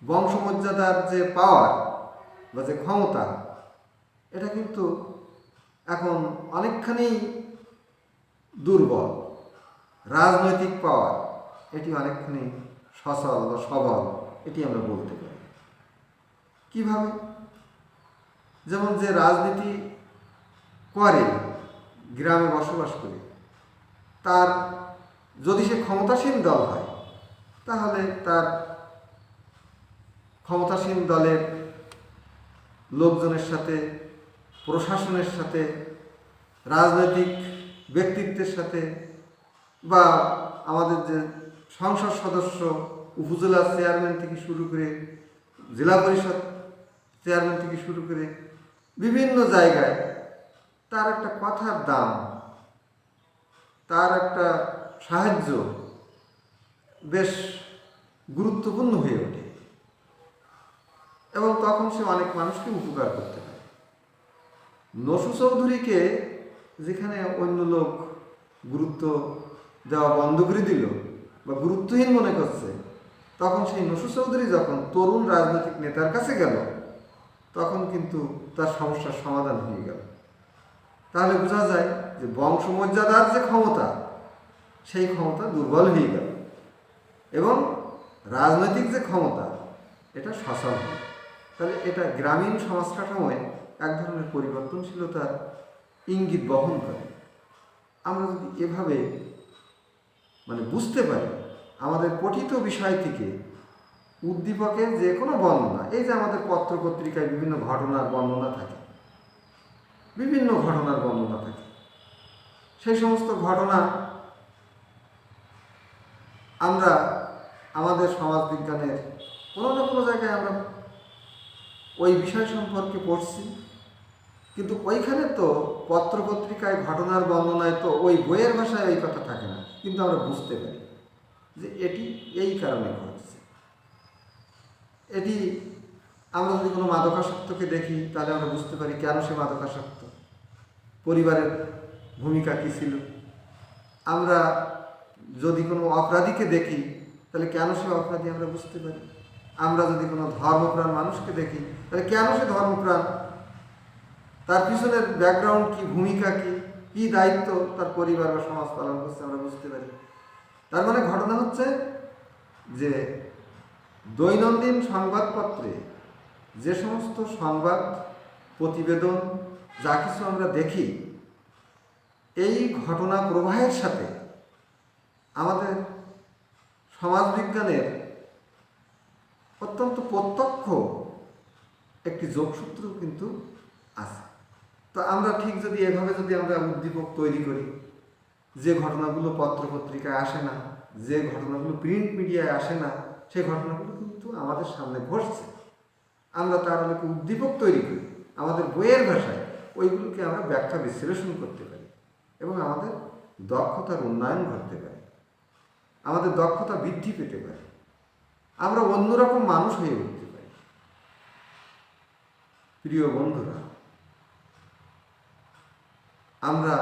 Speaker 1: বংশমর্যাদার যে পাওয়ার বা যে ক্ষমতা, এটা কিন্তু এখন অনেকখানি দুর্বল। রাজনৈতিক পাওয়ার এটি অনেকখানি সচল বা সবল, এটি আমরা বলতে পারি। কিভাবে? যেমন যে রাজনীতি করে, গ্রামে বসবাস করে, তার যদি সে ক্ষমতাসীন দল হয়, তাহলে তার ক্ষমতাসীন দলের লোকজনের সাথে, প্রশাসনের সাথে, রাজনৈতিক ব্যক্তিত্বের সাথে, বা আমাদের যে সংসদ সদস্য, উপজেলা চেয়ারম্যান থেকে শুরু করে, জেলা পরিষদ চেয়ারম্যান থেকে শুরু করে বিভিন্ন জায়গায় তার একটা কথার দাম, তার একটা সাহায্য বেশ গুরুত্বপূর্ণ হয়ে ওঠে, এবং তখন সে অনেক মানুষকে উপকার করতে পারে। নসু চৌধুরীকে যেখানে অন্য লোক গুরুত্ব দেওয়া বন্ধ করে দিল বা গুরুত্বহীন মনে করছে, তখন সেই নসু চৌধুরী যখন তরুণ রাজনৈতিক নেতার কাছে গেল, তখন কিন্তু তার সমস্যার সমাধান হয়ে গেল। তাহলে বোঝা যায় যে বংশমর্যাদার যে ক্ষমতা, সেই ক্ষমতা দুর্বল হয়ে গেল, এবং রাজনৈতিক যে ক্ষমতা, এটা সচল হল। তাহলে এটা গ্রামীণ সমাজ কাঠামোয় এক ধরনের পরিবর্তনশীলতার ইঙ্গিত বহন করে। আমরা যদি এভাবে বুঝতে পারি, আমাদের পঠিত বিষয় থেকে উদ্দীপকের যে কোনো বর্ণনা, এই যে আমাদের পত্র পত্রিকায় বিভিন্ন ঘটনার বর্ণনা থাকে, বিভিন্ন ঘটনার বর্ণনা থাকে, সেই সমস্ত ঘটনা আমরা আমাদের সমাজবিজ্ঞানের কোনো না কোনো জায়গায় আমরা ওই বিষয় সম্পর্কে পড়ছি, কিন্তু ওইখানে তো পত্রপত্রিকায় ঘটনার বর্ণনায় তো ওই বইয়ের ভাষায় ওই কথা থাকে না, কিন্তু আমরা বুঝতে পারি যে এটি এই কারণে ঘটছে। এটি আমরা যদি কোনো মাদকাসক্তকে দেখি, তাহলে আমরা বুঝতে পারি কেন সে মাদকাসক্ত, পরিবারের ভূমিকা কী ছিল। আমরা যদি কোনো অপরাধীকে দেখি, তাহলে কেন সে অপরাধী আমরা বুঝতে পারি। আমরা যদি কোনো ধর্মপ্রাণ মানুষকে দেখি, তাহলে কেন সে ধর্মপ্রাণ, তার পিছনের ব্যাকগ্রাউন্ড কি, ভূমিকা কি, কী দায়িত্ব তার পরিবার বা সমাজ পালন করছে, আমরা বুঝতে পারি। তার মানে ঘটনা হচ্ছে যে দৈনন্দিন সংবাদপত্রে যে সমস্ত সংবাদ, প্রতিবেদন, যা কিছু আমরা দেখি, এই ঘটনা প্রবাহের সাথে আমাদের সমাজবিজ্ঞানের অত্যন্ত প্রত্যক্ষ একটি যোগসূত্র কিন্তু আছে। তো আমরা ঠিক যদি এভাবে যদি আমরা উদ্দীপক তৈরি করি, যে ঘটনাগুলো পত্রপত্রিকায় আসে না, যে ঘটনাগুলো প্রিন্ট মিডিয়ায় আসে না, সেই ঘটনাগুলো কিন্তু আমাদের সামনে ঘটছে, আমরা তার আলোকে উদ্দীপক তৈরি করি, আমাদের বইয়ের ভাষায় ওইগুলোকে আমরা ব্যাখ্যা বিশ্লেষণ করতে পারি, এবং আমাদের দক্ষতার উন্নয়ন ঘটতে পারে, আমাদের দক্ষতা বৃদ্ধি পেতে পারে, আমরা অন্যরকম মানুষ হয়ে উঠতে পারি। প্রিয় বন্ধুরা, আমরা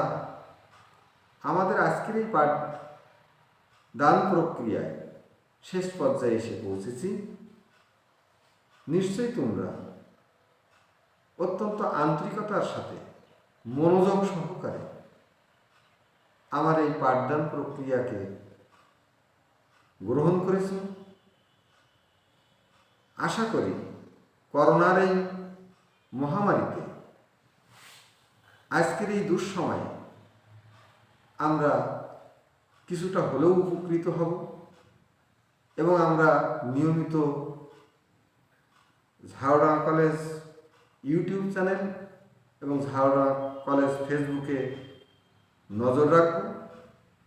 Speaker 1: আমাদের আজকের এই পাঠদান প্রক্রিয়ায় শেষ পর্যায়ে এসে পৌঁছেছি। নিশ্চয়ই তোমরা অত্যন্ত আন্তরিকতার সাথে, মনোযোগ সহকারে আমার এই পাঠদান প্রক্রিয়াকে গ্রহণ করেছ। আশা করি করোনার এই মহামারীতে, আজকের এই দুঃসময়ে আমরা কিছুটা হলেও উপকৃত হব, এবং আমরা নিয়মিত ঝাউডাঙ্গা কলেজ ইউটিউব চ্যানেল এবং ঝাউডাঙ্গা কলেজ ফেসবুকে নজর রাখব।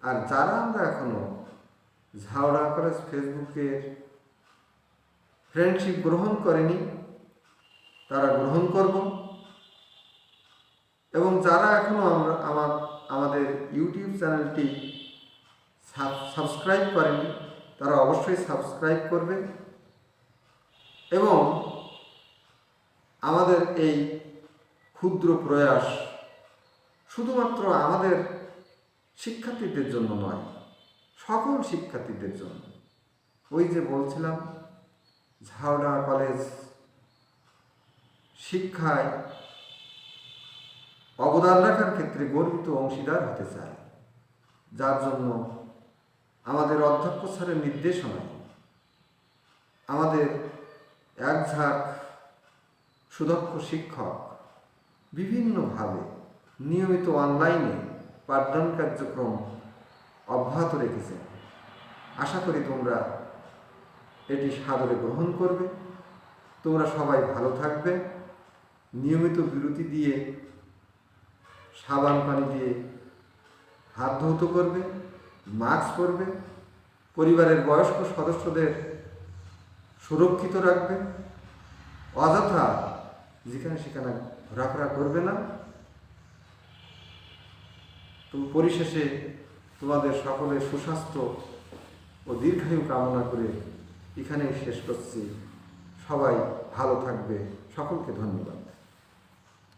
Speaker 1: আর যারা আমরা এখনও ঝাউডাঙ্গা কলেজ ফেসবুকের ফ্রেন্ডশিপ গ্রহণ করেনি, তারা গ্রহণ করব, এবং যারা এখনও আমাদের ইউটিউব চ্যানেলটি সাবস্ক্রাইব করেনি, তারা অবশ্যই সাবস্ক্রাইব করবে, এবং আমাদের এই ক্ষুদ্র প্রয়াস শুধুমাত্র আমাদের শিক্ষার্থীদের জন্য নয়, সকল শিক্ষার্থীদের জন্য। ওই যে বলছিলাম ঝাউডা কলেজ শিক্ষায় অবদান রাখার ক্ষেত্রে গর্বিত অংশীদার হতে চায়, যার জন্য আমাদের অধ্যক্ষ স্যারের নির্দেশনায় আমাদের এক ঝাঁক সুদক্ষ শিক্ষক বিভিন্নভাবে নিয়মিত অনলাইনে পাঠদান কার্যক্রম অব্যাহত রেখেছেন। আশা করি তোমরা এটি সাদরে গ্রহণ করবে। তোমরা সবাই ভালো থাকবে। নিয়মিত বিরতি দিয়ে সাবান পানি দিয়ে হাত ধৌত করবে, মাস্ক পরবে, পরিবারের বয়স্ক সদস্যদের সুরক্ষিত রাখবে, অযথা যেখানে সেখানে ঘোরাফেরা করবে না। তো পরিশেষে তোমাদের সকলের সুস্বাস্থ্য ও দীর্ঘায়ু কামনা করে এখানেই শেষ করছি। সবাই ভালো থাকবে। সকলকে ধন্যবাদ।